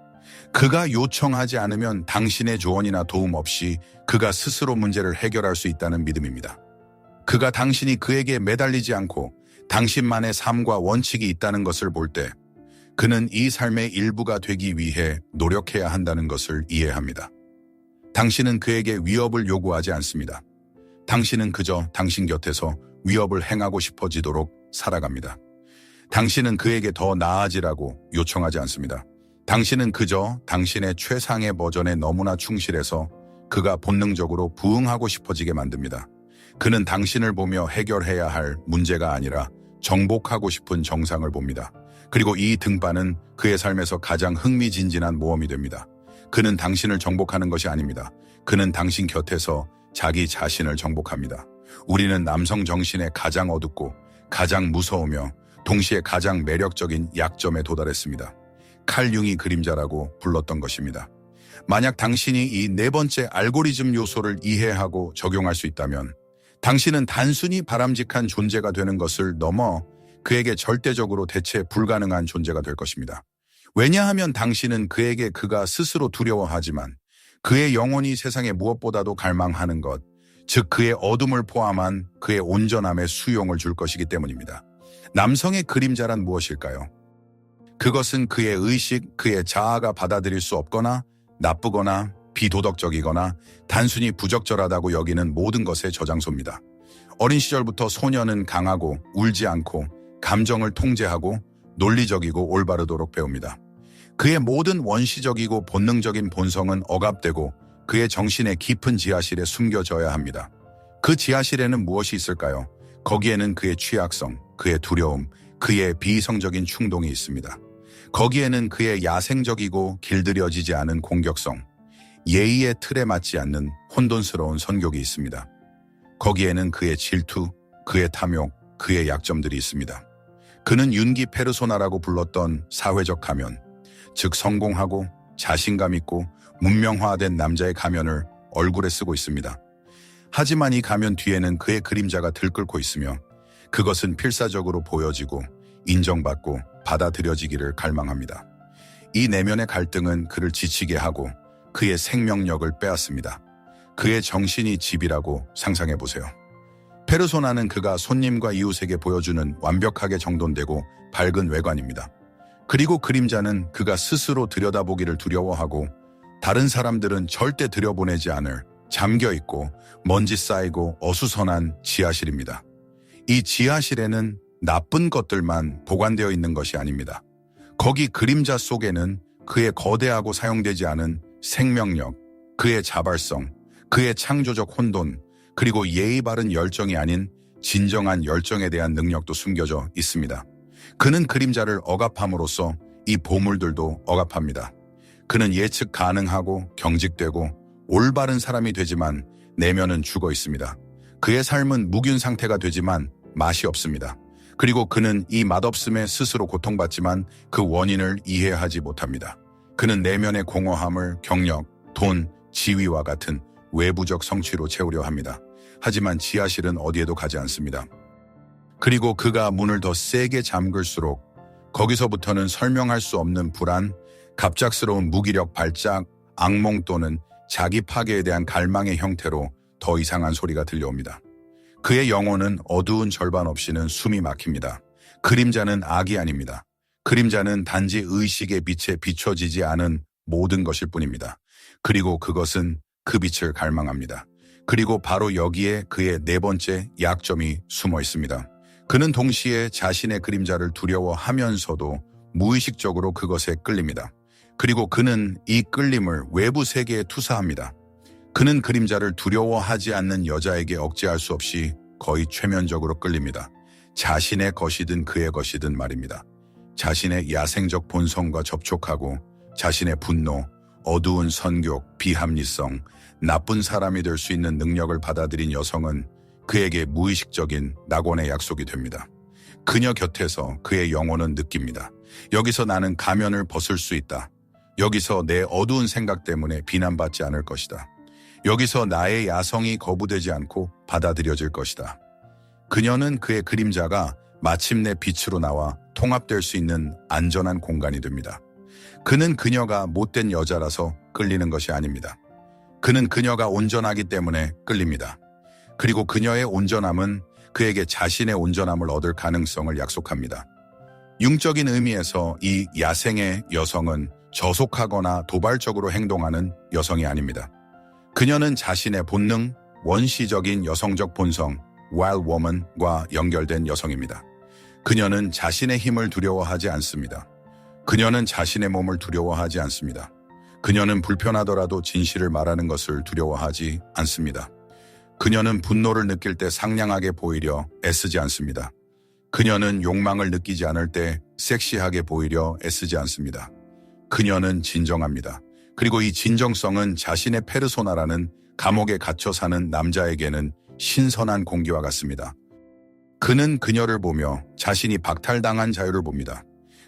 그가 요청하지 않으면 당신의 조언이나 도움 없이 그가 스스로 문제를 해결할 수 있다는 믿음입니다. 그가 당신이 그에게 매달리지 않고 당신만의 삶과 원칙이 있다는 것을 볼 때 그는 이 삶의 일부가 되기 위해 노력해야 한다는 것을 이해합니다. 당신은 그에게 위협을 요구하지 않습니다. 당신은 그저 당신 곁에서 위협을 행하고 싶어지도록 살아갑니다. 당신은 그에게 더 나아지라고 요청하지 않습니다. 당신은 그저 당신의 최상의 버전에 너무나 충실해서 그가 본능적으로 부응하고 싶어지게 만듭니다. 그는 당신을 보며 해결해야 할 문제가 아니라 정복하고 싶은 정상을 봅니다. 그리고 이 등반은 그의 삶에서 가장 흥미진진한 모험이 됩니다. 그는 당신을 정복하는 것이 아닙니다. 그는 당신 곁에서 자기 자신을 정복합니다. 우리는 남성 정신의 가장 어둡고 가장 무서우며 동시에 가장 매력적인 약점에 도달했습니다. 칼 융이 그림자라고 불렀던 것입니다. 만약 당신이 이 네 번째 알고리즘 요소를 이해하고 적용할 수 있다면 당신은 단순히 바람직한 존재가 되는 것을 넘어 그에게 절대적으로 대체 불가능한 존재가 될 것입니다. 왜냐하면 당신은 그에게 그가 스스로 두려워하지만 그의 영혼이 세상에 무엇보다도 갈망하는 것, 즉 그의 어둠을 포함한 그의 온전함의 수용을 줄 것이기 때문입니다. 남성의 그림자란 무엇일까요? 그것은 그의 의식, 그의 자아가 받아들일 수 없거나 나쁘거나 비도덕적이거나 단순히 부적절하다고 여기는 모든 것의 저장소입니다. 어린 시절부터 소녀는 강하고 울지 않고 감정을 통제하고 논리적이고 올바르도록 배웁니다. 그의 모든 원시적이고 본능적인 본성은 억압되고 그의 정신의 깊은 지하실에 숨겨져야 합니다. 그 지하실에는 무엇이 있을까요? 거기에는 그의 취약성, 그의 두려움, 그의 비이성적인 충동이 있습니다. 거기에는 그의 야생적이고 길들여지지 않은 공격성, 예의의 틀에 맞지 않는 혼돈스러운 선곡이 있습니다. 거기에는 그의 질투, 그의 탐욕, 그의 약점들이 있습니다. 그는 윤기 페르소나라고 불렀던 사회적 가면, 즉 성공하고 자신감 있고 문명화된 남자의 가면을 얼굴에 쓰고 있습니다. 하지만 이 가면 뒤에는 그의 그림자가 들끓고 있으며 그것은 필사적으로 보여지고 인정받고 받아들여지기를 갈망합니다. 이 내면의 갈등은 그를 지치게 하고 그의 생명력을 빼앗습니다. 그의 정신이 집이라고 상상해 보세요. 페르소나는 그가 손님과 이웃에게 보여주는 완벽하게 정돈되고 밝은 외관입니다. 그리고 그림자는 그가 스스로 들여다보기를 두려워하고 다른 사람들은 절대 들여보내지 않을 잠겨있고 먼지 쌓이고 어수선한 지하실입니다. 이 지하실에는 나쁜 것들만 보관되어 있는 것이 아닙니다. 거기 그림자 속에는 그의 거대하고 사용되지 않은 생명력, 그의 자발성, 그의 창조적 혼돈, 그리고 예의 바른 열정이 아닌 진정한 열정에 대한 능력도 숨겨져 있습니다. 그는 그림자를 억압함으로써 이 보물들도 억압합니다. 그는 예측 가능하고 경직되고 올바른 사람이 되지만 내면은 죽어 있습니다. 그의 삶은 무균 상태가 되지만 맛이 없습니다. 그리고 그는 이 맛없음에 스스로 고통받지만 그 원인을 이해하지 못합니다. 그는 내면의 공허함을 경력, 돈, 지위와 같은 외부적 성취로 채우려 합니다. 하지만 지하실은 어디에도 가지 않습니다. 그리고 그가 문을 더 세게 잠글수록 거기서부터는 설명할 수 없는 불안, 갑작스러운 무기력 발작, 악몽 또는 자기 파괴에 대한 갈망의 형태로 더 이상한 소리가 들려옵니다. 그의 영혼은 어두운 절반 없이는 숨이 막힙니다. 그림자는 악이 아닙니다. 그림자는 단지 의식의 빛에 비춰지지 않은 모든 것일 뿐입니다. 그리고 그것은 그 빛을 갈망합니다. 그리고 바로 여기에 그의 네 번째 약점이 숨어 있습니다. 그는 동시에 자신의 그림자를 두려워하면서도 무의식적으로 그것에 끌립니다. 그리고 그는 이 끌림을 외부 세계에 투사합니다. 그는 그림자를 두려워하지 않는 여자에게 억제할 수 없이 거의 최면적으로 끌립니다. 자신의 것이든 그의 것이든 말입니다. 자신의 야생적 본성과 접촉하고 자신의 분노, 어두운 선교, 비합리성, 나쁜 사람이 될 수 있는 능력을 받아들인 여성은 그에게 무의식적인 낙원의 약속이 됩니다. 그녀 곁에서 그의 영혼은 느낍니다. 여기서 나는 가면을 벗을 수 있다. 여기서 내 어두운 생각 때문에 비난받지 않을 것이다. 여기서 나의 야성이 거부되지 않고 받아들여질 것이다. 그녀는 그의 그림자가 마침내 빛으로 나와 통합될 수 있는 안전한 공간이 됩니다. 그는 그녀가 못된 여자라서 끌리는 것이 아닙니다. 그는 그녀가 온전하기 때문에 끌립니다. 그리고 그녀의 온전함은 그에게 자신의 온전함을 얻을 가능성을 약속합니다. 융적인 의미에서 이 야생의 여성은 저속하거나 도발적으로 행동하는 여성이 아닙니다. 그녀는 자신의 본능, 원시적인 여성적 본성, wild woman과 연결된 여성입니다. 그녀는 자신의 힘을 두려워하지 않습니다. 그녀는 자신의 몸을 두려워하지 않습니다. 그녀는 불편하더라도 진실을 말하는 것을 두려워하지 않습니다. 그녀는 분노를 느낄 때 상냥하게 보이려 애쓰지 않습니다. 그녀는 욕망을 느끼지 않을 때 섹시하게 보이려 애쓰지 않습니다. 그녀는 진정합니다. 그리고 이 진정성은 자신의 페르소나라는 감옥에 갇혀 사는 남자에게는 신선한 공기와 같습니다. 그는 그녀를 보며 자신이 박탈당한 자유를 봅니다.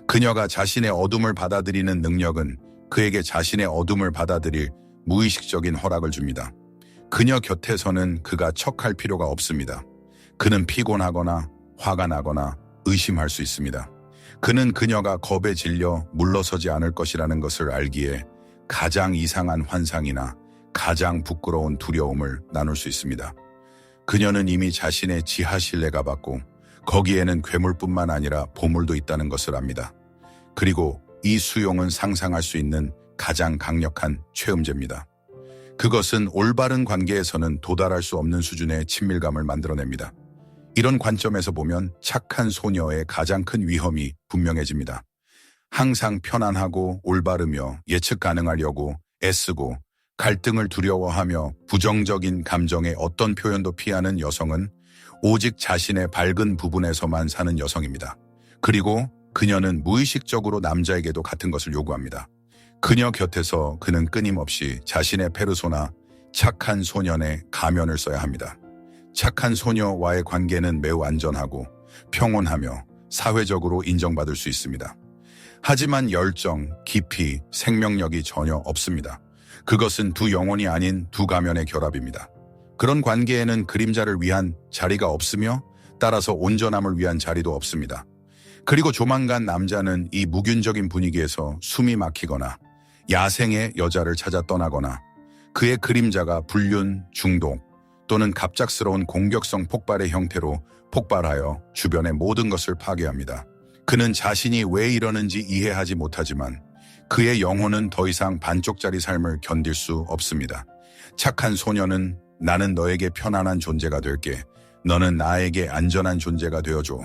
그녀가 자신의 어둠을 받아들이는 능력은 그에게 자신의 어둠을 받아들일 무의식적인 허락을 줍니다. 그녀 곁에서는 그가 척할 필요가 없습니다. 그는 피곤하거나 화가 나거나 의심할 수 있습니다. 그는 그녀가 겁에 질려 물러서지 않을 것이라는 것을 알기에 가장 이상한 환상이나 가장 부끄러운 두려움을 나눌 수 있습니다. 그녀는 이미 자신의 지하실에 가봤고 거기에는 괴물뿐만 아니라 보물도 있다는 것을 압니다. 그리고 이 수용은 상상할 수 있는 가장 강력한 최음제입니다. 그것은 올바른 관계에서는 도달할 수 없는 수준의 친밀감을 만들어냅니다. 이런 관점에서 보면 착한 소녀의 가장 큰 위험이 분명해집니다. 항상 편안하고 올바르며 예측 가능하려고 애쓰고 갈등을 두려워하며 부정적인 감정의 어떤 표현도 피하는 여성은 오직 자신의 밝은 부분에서만 사는 여성입니다. 그리고 그녀는 무의식적으로 남자에게도 같은 것을 요구합니다. 그녀 곁에서 그는 끊임없이 자신의 페르소나, 착한 소년의 가면을 써야 합니다. 착한 소녀와의 관계는 매우 안전하고 평온하며 사회적으로 인정받을 수 있습니다. 하지만 열정, 깊이, 생명력이 전혀 없습니다. 그것은 두 영혼이 아닌 두 가면의 결합입니다. 그런 관계에는 그림자를 위한 자리가 없으며 따라서 온전함을 위한 자리도 없습니다. 그리고 조만간 남자는 이 무균적인 분위기에서 숨이 막히거나 야생의 여자를 찾아 떠나거나 그의 그림자가 불륜, 중독 또는 갑작스러운 공격성 폭발의 형태로 폭발하여 주변의 모든 것을 파괴합니다. 그는 자신이 왜 이러는지 이해하지 못하지만 그의 영혼은 더 이상 반쪽짜리 삶을 견딜 수 없습니다. 착한 소녀는 나는 너에게 편안한 존재가 될게. 너는 나에게 안전한 존재가 되어줘.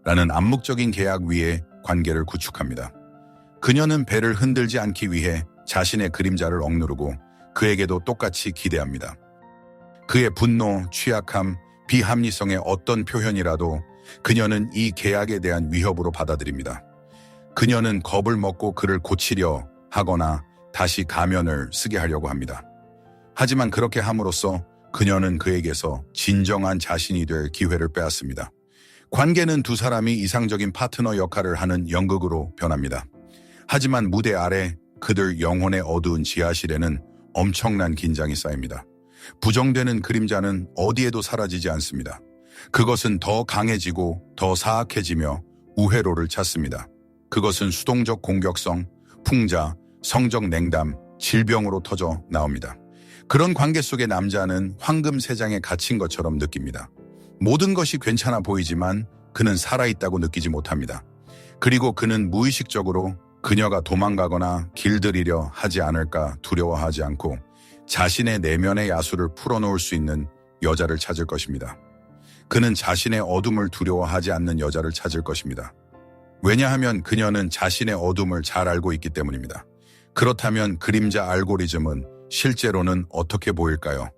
라는 암묵적인 계약 위에 관계를 구축합니다. 그녀는 배를 흔들지 않기 위해 자신의 그림자를 억누르고 그에게도 똑같이 기대합니다. 그의 분노, 취약함, 비합리성의 어떤 표현이라도 그녀는 이 계약에 대한 위협으로 받아들입니다. 그녀는 겁을 먹고 그를 고치려 하거나 다시 가면을 쓰게 하려고 합니다. 하지만 그렇게 함으로써 그녀는 그에게서 진정한 자신이 될 기회를 빼앗습니다. 관계는 두 사람이 이상적인 파트너 역할을 하는 연극으로 변합니다. 하지만 무대 아래 그들 영혼의 어두운 지하실에는 엄청난 긴장이 쌓입니다. 부정되는 그림자는 어디에도 사라지지 않습니다. 그것은 더 강해지고 더 사악해지며 우회로를 찾습니다. 그것은 수동적 공격성, 풍자, 성적 냉담, 질병으로 터져 나옵니다. 그런 관계 속의 남자는 황금 세장에 갇힌 것처럼 느낍니다. 모든 것이 괜찮아 보이지만 그는 살아있다고 느끼지 못합니다. 그리고 그는 무의식적으로 그녀가 도망가거나 길들이려 하지 않을까 두려워하지 않고 자신의 내면의 야수를 풀어놓을 수 있는 여자를 찾을 것입니다. 그는 자신의 어둠을 두려워하지 않는 여자를 찾을 것입니다. 왜냐하면 그녀는 자신의 어둠을 잘 알고 있기 때문입니다. 그렇다면 그림자 알고리즘은 실제로는 어떻게 보일까요?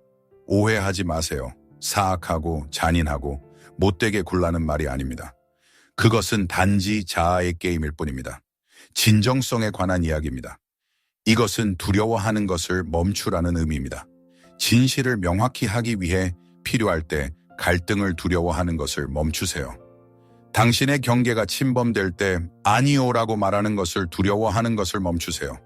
오해하지 마세요. 사악하고 잔인하고 못되게 굴라는 말이 아닙니다. 그것은 단지 자아의 게임일 뿐입니다. 진정성에 관한 이야기입니다. 이것은 두려워하는 것을 멈추라는 의미입니다. 진실을 명확히 하기 위해 필요할 때 갈등을 두려워하는 것을 멈추세요. 당신의 경계가 침범될 때 아니오라고 말하는 것을 두려워하는 것을 멈추세요.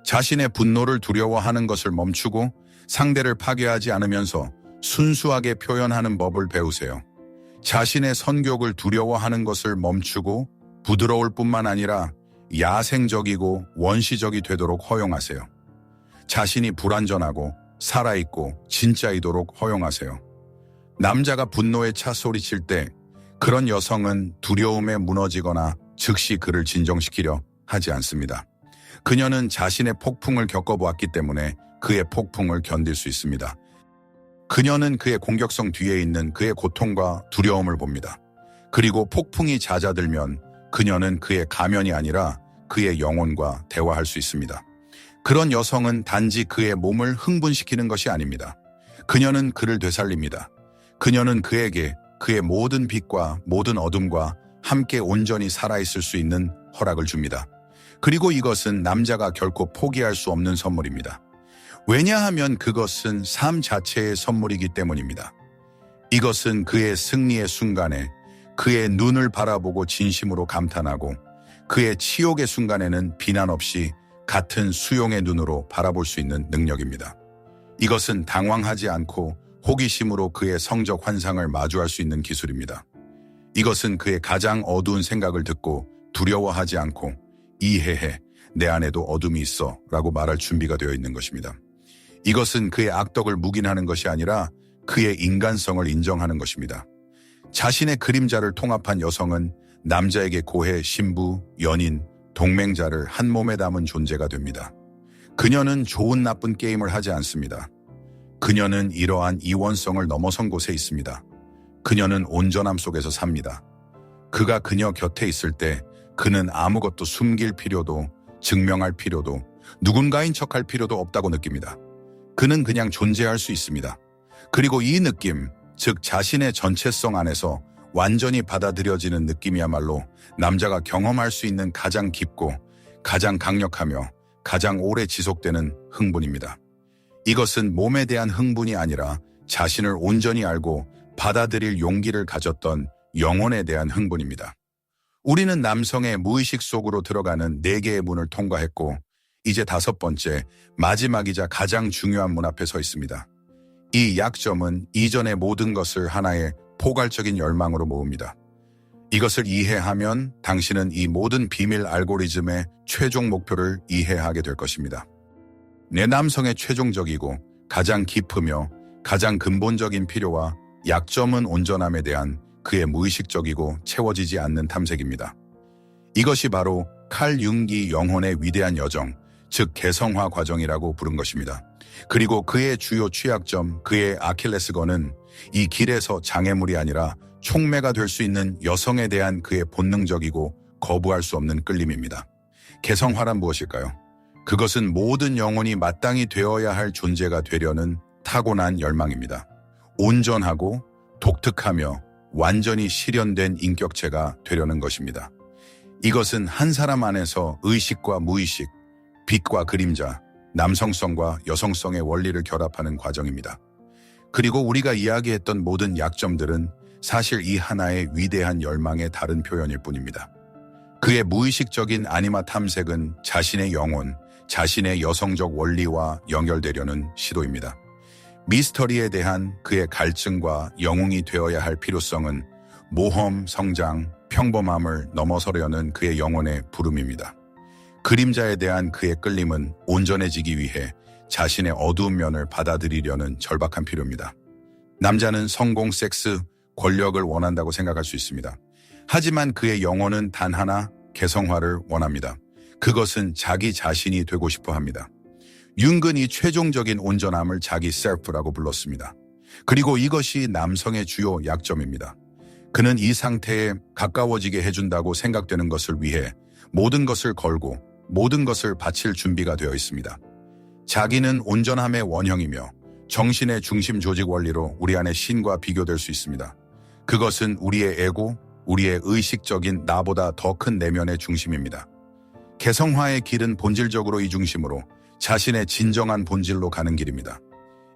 자신의 분노를 두려워하는 것을 멈추고 상대를 파괴하지 않으면서 순수하게 표현하는 법을 배우세요. 자신의 선격을 두려워하는 것을 멈추고 부드러울 뿐만 아니라 야생적이고 원시적이 되도록 허용하세요. 자신이 불완전하고 살아있고 진짜이도록 허용하세요. 남자가 분노에 차 소리칠 때 그런 여성은 두려움에 무너지거나 즉시 그를 진정시키려 하지 않습니다. 그녀는 자신의 폭풍을 겪어보았기 때문에 그의 폭풍을 견딜 수 있습니다. 그녀는 그의 공격성 뒤에 있는 그의 고통과 두려움을 봅니다. 그리고 폭풍이 잦아들면 그녀는 그의 가면이 아니라 그의 영혼과 대화할 수 있습니다. 그런 여성은 단지 그의 몸을 흥분시키는 것이 아닙니다. 그녀는 그를 되살립니다. 그녀는 그에게 그의 모든 빛과 모든 어둠과 함께 온전히 살아있을 수 있는 허락을 줍니다. 그리고 이것은 남자가 결코 포기할 수 없는 선물입니다. 왜냐하면 그것은 삶 자체의 선물이기 때문입니다. 이것은 그의 승리의 순간에 그의 눈을 바라보고 진심으로 감탄하고 그의 치욕의 순간에는 비난 없이 같은 수용의 눈으로 바라볼 수 있는 능력입니다. 이것은 당황하지 않고 호기심으로 그의 성적 환상을 마주할 수 있는 기술입니다. 이것은 그의 가장 어두운 생각을 듣고 두려워하지 않고 이해해, 내 안에도 어둠이 있어 라고 말할 준비가 되어 있는 것입니다. 이것은 그의 악덕을 묵인하는 것이 아니라 그의 인간성을 인정하는 것입니다. 자신의 그림자를 통합한 여성은 남자에게 고해, 신부, 연인, 동맹자를 한 몸에 담은 존재가 됩니다. 그녀는 좋은 나쁜 게임을 하지 않습니다. 그녀는 이러한 이원성을 넘어선 곳에 있습니다. 그녀는 온전함 속에서 삽니다. 그가 그녀 곁에 있을 때 그는 아무것도 숨길 필요도 증명할 필요도 누군가인 척할 필요도 없다고 느낍니다. 그는 그냥 존재할 수 있습니다. 그리고 이 느낌, 즉 자신의 전체성 안에서 완전히 받아들여지는 느낌이야말로 남자가 경험할 수 있는 가장 깊고 가장 강력하며 가장 오래 지속되는 흥분입니다. 이것은 몸에 대한 흥분이 아니라 자신을 온전히 알고 받아들일 용기를 가졌던 영혼에 대한 흥분입니다. 우리는 남성의 무의식 속으로 들어가는 4개의 문을 통과했고 이제 5번째, 마지막이자 가장 중요한 문 앞에 서 있습니다. 이 약점은 이전의 모든 것을 하나의 포괄적인 열망으로 모읍니다. 이것을 이해하면 당신은 이 모든 비밀 알고리즘의 최종 목표를 이해하게 될 것입니다. 내 남성의 최종적이고 가장 깊으며 가장 근본적인 필요와 약점은 온전함에 대한 그의 무의식적이고 채워지지 않는 탐색입니다. 이것이 바로 칼 융기 영혼의 위대한 여정, 즉 개성화 과정이라고 부른 것입니다. 그리고 그의 주요 취약점, 그의 아킬레스건은 이 길에서 장애물이 아니라 촉매가 될 수 있는 여성에 대한 그의 본능적이고 거부할 수 없는 끌림입니다. 개성화란 무엇일까요? 그것은 모든 영혼이 마땅히 되어야 할 존재가 되려는 타고난 열망입니다. 온전하고 독특하며 완전히 실현된 인격체가 되려는 것입니다. 이것은 한 사람 안에서 의식과 무의식, 빛과 그림자, 남성성과 여성성의 원리를 결합하는 과정입니다. 그리고 우리가 이야기했던 모든 약점들은 사실 이 하나의 위대한 열망의 다른 표현일 뿐입니다. 그의 무의식적인 아니마 탐색은 자신의 영혼, 자신의 여성적 원리와 연결되려는 시도입니다. 미스터리에 대한 그의 갈증과 영웅이 되어야 할 필요성은 모험, 성장, 평범함을 넘어서려는 그의 영혼의 부름입니다. 그림자에 대한 그의 끌림은 온전해지기 위해 자신의 어두운 면을 받아들이려는 절박한 필요입니다. 남자는 성공, 섹스, 권력을 원한다고 생각할 수 있습니다. 하지만 그의 영혼은 단 하나, 개성화를 원합니다. 그것은 자기 자신이 되고 싶어 합니다. 융근이 최종적인 온전함을 자기 셀프라고 불렀습니다. 그리고 이것이 남성의 주요 약점입니다. 그는 이 상태에 가까워지게 해준다고 생각되는 것을 위해 모든 것을 걸고 모든 것을 바칠 준비가 되어 있습니다. 자기는 온전함의 원형이며 정신의 중심 조직 원리로 우리 안의 신과 비교될 수 있습니다. 그것은 우리의 에고, 우리의 의식적인 나보다 더 큰 내면의 중심입니다. 개성화의 길은 본질적으로 이 중심으로 자신의 진정한 본질로 가는 길입니다.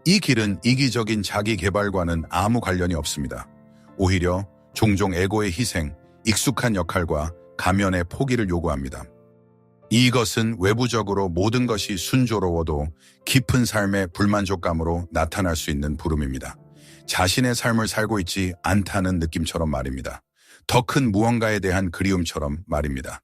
이 길은 이기적인 자기 개발과는 아무 관련이 없습니다. 오히려 종종 에고의 희생, 익숙한 역할과 가면의 포기를 요구합니다. 이것은 외부적으로 모든 것이 순조로워도 깊은 삶의 불만족감으로 나타날 수 있는 부름입니다. 자신의 삶을 살고 있지 않다는 느낌처럼 말입니다. 더 큰 무언가에 대한 그리움처럼 말입니다.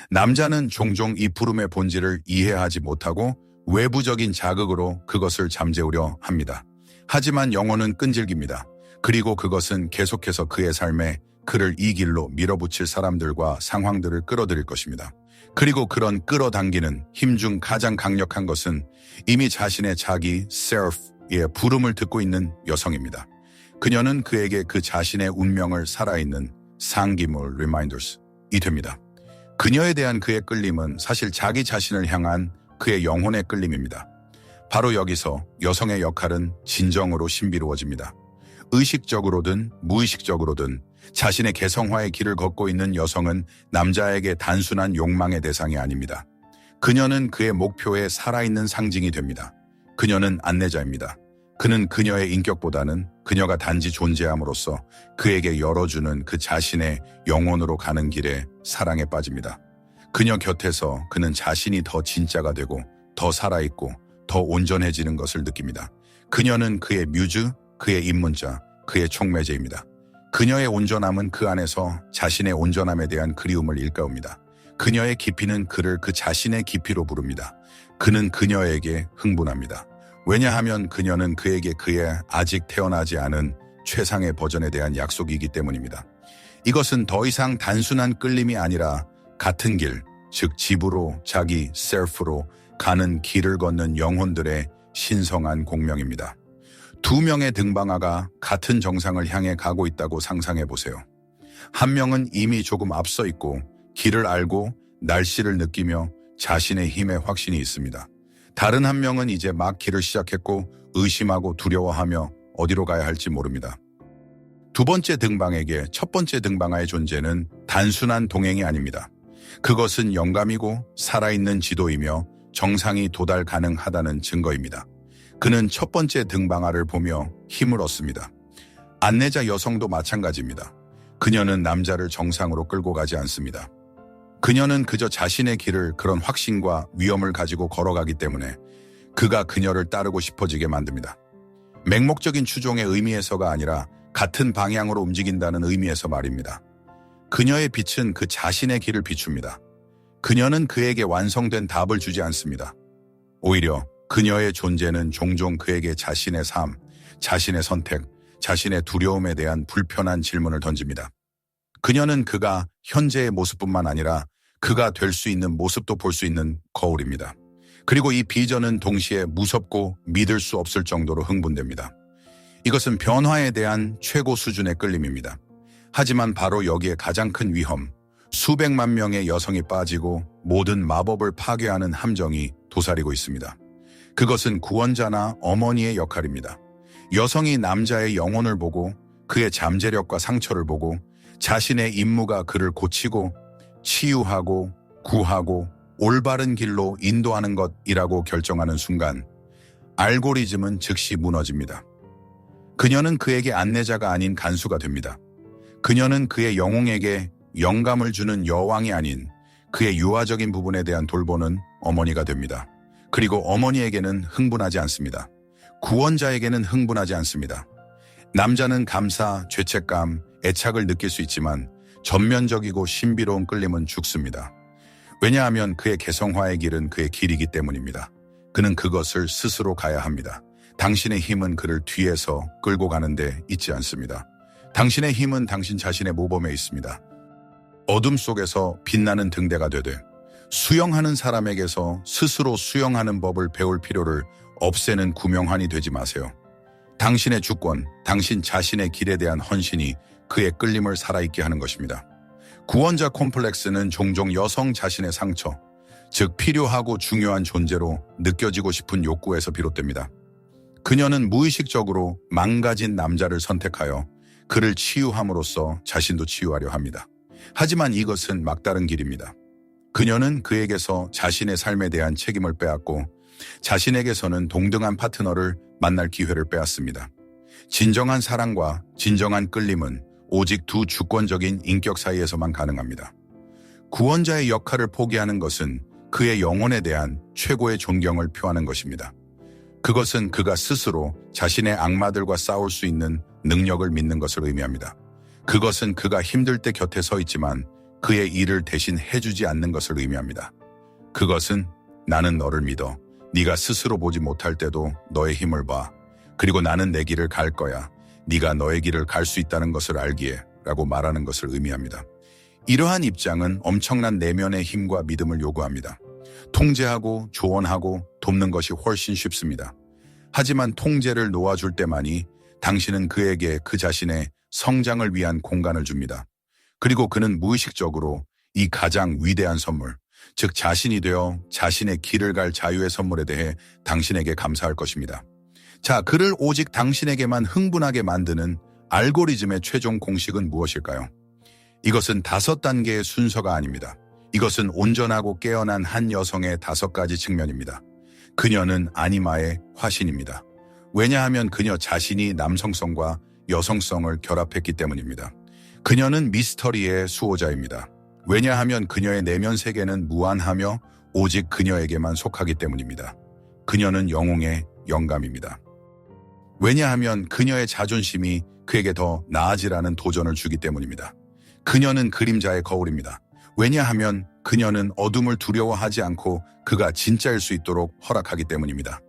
남자는 종종 이 부름의 본질을 이해하지 못하고 외부적인 자극으로 그것을 잠재우려 합니다. 하지만 영혼은 끈질깁니다. 그리고 그것은 계속해서 그의 삶에 그를 이 길로 밀어붙일 사람들과 상황들을 끌어들일 것입니다. 그리고 그런 끌어당기는 힘 중 가장 강력한 것은 이미 자신의 자기 셀프의 부름을 듣고 있는 여성입니다. 그녀는 그에게 그 자신의 운명을 살아있는 상기물 리마인더스이 됩니다. 그녀에 대한 그의 끌림은 사실 자기 자신을 향한 그의 영혼의 끌림입니다. 바로 여기서 여성의 역할은 진정으로 신비로워집니다. 의식적으로든 무의식적으로든 자신의 개성화의 길을 걷고 있는 여성은 남자에게 단순한 욕망의 대상이 아닙니다. 그녀는 그의 목표에 살아있는 상징이 됩니다. 그녀는 안내자입니다. 그는 그녀의 인격보다는 그녀가 단지 존재함으로써 그에게 열어주는 그 자신의 영혼으로 가는 길에 사랑에 빠집니다. 그녀 곁에서 그는 자신이 더 진짜가 되고 더 살아있고 더 온전해지는 것을 느낍니다. 그녀는 그의 뮤즈, 그의 입문자, 그의 촉매제입니다. 그녀의 온전함은 그 안에서 자신의 온전함에 대한 그리움을 일깨웁니다. 그녀의 깊이는 그를 그 자신의 깊이로 부릅니다. 그는 그녀에게 흥분합니다. 왜냐하면 그녀는 그에게 그의 아직 태어나지 않은 최상의 버전에 대한 약속이기 때문입니다. 이것은 더 이상 단순한 끌림이 아니라 같은 길, 즉 집으로, 자기 셀프로 가는 길을 걷는 영혼들의 신성한 공명입니다. 두 명의 등방아가 같은 정상을 향해 가고 있다고 상상해 보세요. 한 명은 이미 조금 앞서 있고 길을 알고 날씨를 느끼며 자신의 힘에 확신이 있습니다. 다른 한 명은 이제 막 길을 시작했고 의심하고 두려워하며 어디로 가야 할지 모릅니다. 두 번째 등방에게 첫 번째 등방아의 존재는 단순한 동행이 아닙니다. 그것은 영감이고 살아있는 지도이며 정상이 도달 가능하다는 증거입니다. 그는 첫 번째 등방아를 보며 힘을 얻습니다. 안내자 여성도 마찬가지입니다. 그녀는 남자를 정상으로 끌고 가지 않습니다. 그녀는 그저 자신의 길을 그런 확신과 위험을 가지고 걸어가기 때문에 그가 그녀를 따르고 싶어지게 만듭니다. 맹목적인 추종의 의미에서가 아니라 같은 방향으로 움직인다는 의미에서 말입니다. 그녀의 빛은 그 자신의 길을 비춥니다. 그녀는 그에게 완성된 답을 주지 않습니다. 오히려 그녀의 존재는 종종 그에게 자신의 삶, 자신의 선택, 자신의 두려움에 대한 불편한 질문을 던집니다. 그녀는 그가 현재의 모습뿐만 아니라 그가 될 수 있는 모습도 볼 수 있는 거울입니다. 그리고 이 비전은 동시에 무섭고 믿을 수 없을 정도로 흥분됩니다. 이것은 변화에 대한 최고 수준의 끌림입니다. 하지만 바로 여기에 가장 큰 위험, 수백만 명의 여성이 빠지고 모든 마법을 파괴하는 함정이 도사리고 있습니다. 그것은 구원자나 어머니의 역할입니다. 여성이 남자의 영혼을 보고 그의 잠재력과 상처를 보고 자신의 임무가 그를 고치고 치유하고 구하고 올바른 길로 인도하는 것이라고 결정하는 순간 알고리즘은 즉시 무너집니다. 그녀는 그에게 안내자가 아닌 간수가 됩니다. 그녀는 그의 영웅에게 영감을 주는 여왕이 아닌 그의 유아적인 부분에 대한 돌보는 어머니가 됩니다. 그리고 어머니에게는 흥분하지 않습니다. 구원자에게는 흥분하지 않습니다. 남자는 감사, 죄책감, 애착을 느낄 수 있지만 전면적이고 신비로운 끌림은 죽습니다. 왜냐하면 그의 개성화의 길은 그의 길이기 때문입니다. 그는 그것을 스스로 가야 합니다. 당신의 힘은 그를 뒤에서 끌고 가는데 있지 않습니다. 당신의 힘은 당신 자신의 모범에 있습니다. 어둠 속에서 빛나는 등대가 되되 수영하는 사람에게서 스스로 수영하는 법을 배울 필요를 없애는 구명환이 되지 마세요. 당신의 주권, 당신 자신의 길에 대한 헌신이 그의 끌림을 살아있게 하는 것입니다. 구원자 콤플렉스는 종종 여성 자신의 상처, 즉 필요하고 중요한 존재로 느껴지고 싶은 욕구에서 비롯됩니다. 그녀는 무의식적으로 망가진 남자를 선택하여 그를 치유함으로써 자신도 치유하려 합니다. 하지만 이것은 막다른 길입니다. 그녀는 그에게서 자신의 삶에 대한 책임을 빼앗고 자신에게서는 동등한 파트너를 만날 기회를 빼앗습니다. 진정한 사랑과 진정한 끌림은 오직 두 주권적인 인격 사이에서만 가능합니다. 구원자의 역할을 포기하는 것은 그의 영혼에 대한 최고의 존경을 표하는 것입니다. 그것은 그가 스스로 자신의 악마들과 싸울 수 있는 능력을 믿는 것을 의미합니다. 그것은 그가 힘들 때 곁에 서 있지만 그의 일을 대신 해주지 않는 것을 의미합니다. 그것은 나는 너를 믿어. 네가 스스로 보지 못할 때도 너의 힘을 봐. 그리고 나는 내 길을 갈 거야. 네가 너의 길을 갈 수 있다는 것을 알기에 라고 말하는 것을 의미합니다. 이러한 입장은 엄청난 내면의 힘과 믿음을 요구합니다. 통제하고 조언하고 돕는 것이 훨씬 쉽습니다. 하지만 통제를 놓아줄 때만이 당신은 그에게 그 자신의 성장을 위한 공간을 줍니다. 그리고 그는 무의식적으로 이 가장 위대한 선물, 즉 자신이 되어 자신의 길을 갈 자유의 선물에 대해 당신에게 감사할 것입니다. 자, 그를 오직 당신에게만 흥분하게 만드는 알고리즘의 최종 공식은 무엇일까요? 이것은 5단계의 순서가 아닙니다. 이것은 온전하고 깨어난 한 여성의 5가지 측면입니다. 그녀는 아니마의 화신입니다. 왜냐하면 그녀 자신이 남성성과 여성성을 결합했기 때문입니다. 그녀는 미스터리의 수호자입니다. 왜냐하면 그녀의 내면 세계는 무한하며 오직 그녀에게만 속하기 때문입니다. 그녀는 영웅의 영감입니다. 왜냐하면 그녀의 자존심이 그에게 더 나아지라는 도전을 주기 때문입니다. 그녀는 그림자의 거울입니다. 왜냐하면 그녀는 어둠을 두려워하지 않고 그가 진짜일 수 있도록 허락하기 때문입니다.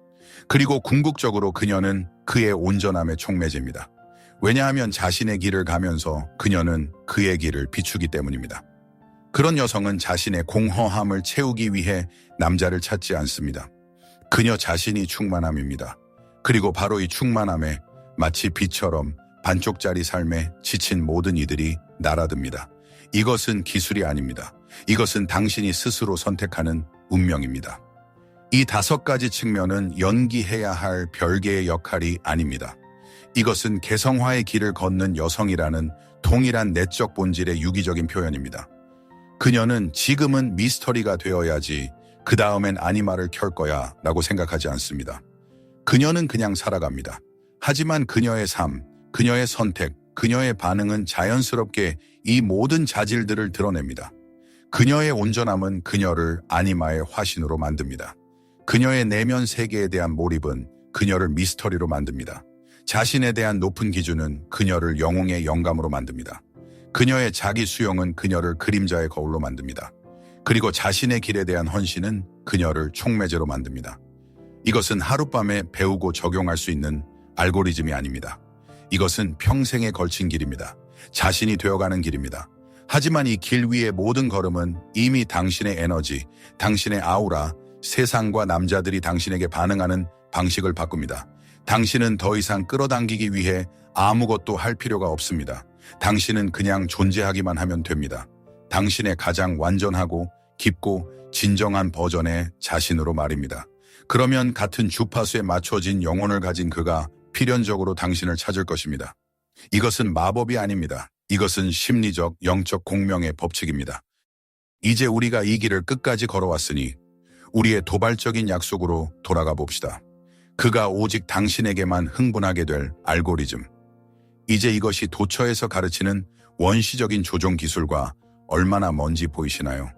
그리고 궁극적으로 그녀는 그의 온전함에 촉매집니다. 왜냐하면 자신의 길을 가면서 그녀는 그의 길을 비추기 때문입니다. 그런 여성은 자신의 공허함을 채우기 위해 남자를 찾지 않습니다. 그녀 자신이 충만함입니다. 그리고 바로 이 충만함에 마치 비처럼 반쪽짜리 삶에 지친 모든 이들이 날아듭니다. 이것은 기술이 아닙니다. 이것은 당신이 스스로 선택하는 운명입니다. 이 5가지 측면은 연기해야 할 별개의 역할이 아닙니다. 이것은 개성화의 길을 걷는 여성이라는 동일한 내적 본질의 유기적인 표현입니다. 그녀는 지금은 미스터리가 되어야지 그 다음엔 아니마를 켤 거야 라고 생각하지 않습니다. 그녀는 그냥 살아갑니다. 하지만 그녀의 삶, 그녀의 선택, 그녀의 반응은 자연스럽게 이 모든 자질들을 드러냅니다. 그녀의 온전함은 그녀를 아니마의 화신으로 만듭니다. 그녀의 내면 세계에 대한 몰입은 그녀를 미스터리로 만듭니다. 자신에 대한 높은 기준은 그녀를 영웅의 영감으로 만듭니다. 그녀의 자기 수용은 그녀를 그림자의 거울로 만듭니다. 그리고 자신의 길에 대한 헌신은 그녀를 촉매제로 만듭니다. 이것은 하룻밤에 배우고 적용할 수 있는 알고리즘이 아닙니다. 이것은 평생에 걸친 길입니다. 자신이 되어가는 길입니다. 하지만 이 길 위의 모든 걸음은 이미 당신의 에너지, 당신의 아우라, 세상과 남자들이 당신에게 반응하는 방식을 바꿉니다. 당신은 더 이상 끌어당기기 위해 아무것도 할 필요가 없습니다. 당신은 그냥 존재하기만 하면 됩니다. 당신의 가장 완전하고 깊고 진정한 버전의 자신으로 말입니다. 그러면 같은 주파수에 맞춰진 영혼을 가진 그가 필연적으로 당신을 찾을 것입니다. 이것은 마법이 아닙니다. 이것은 심리적, 영적 공명의 법칙입니다. 이제 우리가 이 길을 끝까지 걸어왔으니 우리의 도발적인 약속으로 돌아가 봅시다. 그가 오직 당신에게만 흥분하게 될 알고리즘. 이제 이것이 도처에서 가르치는 원시적인 조종 기술과 얼마나 먼지 보이시나요?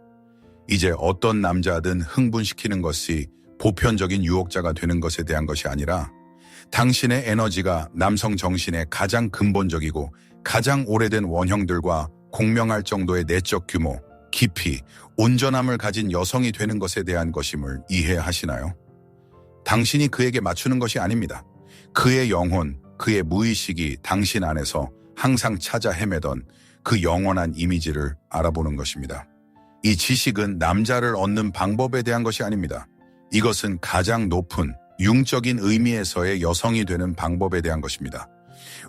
이제 어떤 남자든 흥분시키는 것이 보편적인 유혹자가 되는 것에 대한 것이 아니라 당신의 에너지가 남성 정신의 가장 근본적이고 가장 오래된 원형들과 공명할 정도의 내적 규모, 깊이, 온전함을 가진 여성이 되는 것에 대한 것임을 이해하시나요? 당신이 그에게 맞추는 것이 아닙니다. 그의 영혼, 그의 무의식이 당신 안에서 항상 찾아 헤매던 그 영원한 이미지를 알아보는 것입니다. 이 지식은 남자를 얻는 방법에 대한 것이 아닙니다. 이것은 가장 높은 융적인 의미에서의 여성이 되는 방법에 대한 것입니다.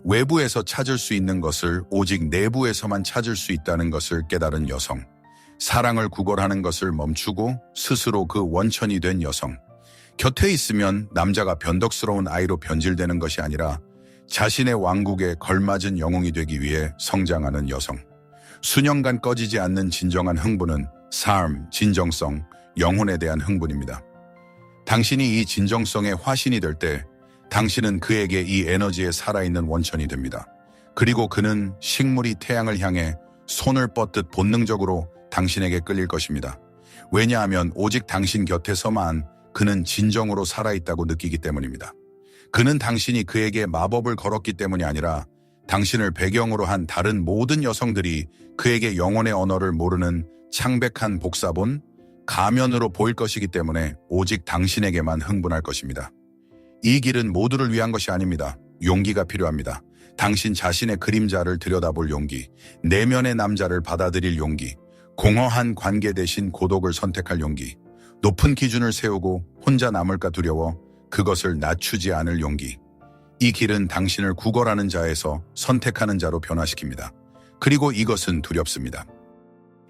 외부에서 찾을 수 있는 것을 오직 내부에서만 찾을 수 있다는 것을 깨달은 여성. 사랑을 구걸하는 것을 멈추고 스스로 그 원천이 된 여성. 곁에 있으면 남자가 변덕스러운 아이로 변질되는 것이 아니라 자신의 왕국에 걸맞은 영웅이 되기 위해 성장하는 여성. 수년간 꺼지지 않는 진정한 흥분은 삶, 진정성, 영혼에 대한 흥분입니다. 당신이 이 진정성의 화신이 될 때 당신은 그에게 이 에너지에 살아있는 원천이 됩니다. 그리고 그는 식물이 태양을 향해 손을 뻗듯 본능적으로 당신에게 끌릴 것입니다. 왜냐하면 오직 당신 곁에서만 그는 진정으로 살아있다고 느끼기 때문입니다. 그는 당신이 그에게 마법을 걸었기 때문이 아니라 당신을 배경으로 한 다른 모든 여성들이 그에게 영혼의 언어를 모르는 창백한 복사본, 가면으로 보일 것이기 때문에 오직 당신에게만 흥분할 것입니다. 이 길은 모두를 위한 것이 아닙니다. 용기가 필요합니다. 당신 자신의 그림자를 들여다볼 용기, 내면의 남자를 받아들일 용기, 공허한 관계 대신 고독을 선택할 용기, 높은 기준을 세우고 혼자 남을까 두려워 그것을 낮추지 않을 용기. 이 길은 당신을 구걸하는 자에서 선택하는 자로 변화시킵니다. 그리고 이것은 두렵습니다.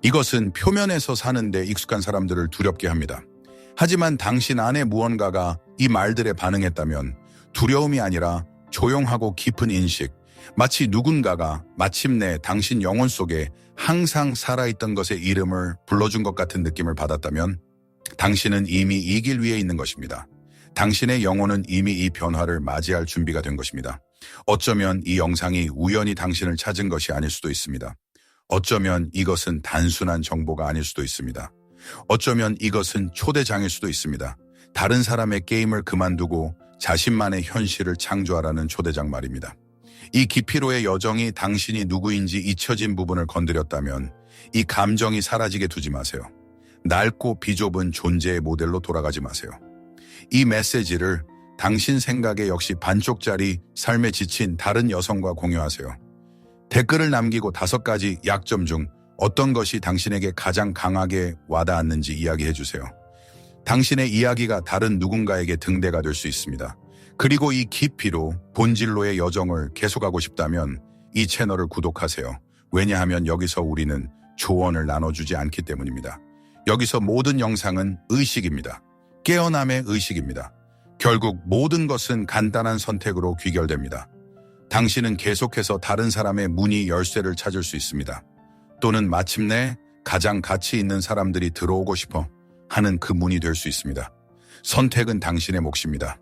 이것은 표면에서 사는데 익숙한 사람들을 두렵게 합니다. 하지만 당신 안에 무언가가 이 말들에 반응했다면 두려움이 아니라 조용하고 깊은 인식, 마치 누군가가 마침내 당신 영혼 속에 항상 살아있던 것의 이름을 불러준 것 같은 느낌을 받았다면 당신은 이미 이 길 위에 있는 것입니다. 당신의 영혼은 이미 이 변화를 맞이할 준비가 된 것입니다. 어쩌면 이 영상이 우연히 당신을 찾은 것이 아닐 수도 있습니다. 어쩌면 이것은 단순한 정보가 아닐 수도 있습니다. 어쩌면 이것은 초대장일 수도 있습니다. 다른 사람의 게임을 그만두고 자신만의 현실을 창조하라는 초대장 말입니다. 이 깊이로의 여정이 당신이 누구인지 잊혀진 부분을 건드렸다면 이 감정이 사라지게 두지 마세요. 낡고 비좁은 존재의 모델로 돌아가지 마세요. 이 메시지를 당신 생각에 역시 반쪽짜리 삶에 지친 다른 여성과 공유하세요. 댓글을 남기고 5가지 약점 중 어떤 것이 당신에게 가장 강하게 와닿았는지 이야기해 주세요. 당신의 이야기가 다른 누군가에게 등대가 될 수 있습니다. 그리고 이 깊이로 본질로의 여정을 계속하고 싶다면 이 채널을 구독하세요. 왜냐하면 여기서 우리는 조언을 나눠주지 않기 때문입니다. 여기서 모든 영상은 의식입니다. 깨어남의 의식입니다. 결국 모든 것은 간단한 선택으로 귀결됩니다. 당신은 계속해서 다른 사람의 문의 열쇠를 찾을 수 있습니다. 또는 마침내 가장 가치 있는 사람들이 들어오고 싶어 하는 그 문이 될 수 있습니다. 선택은 당신의 몫입니다.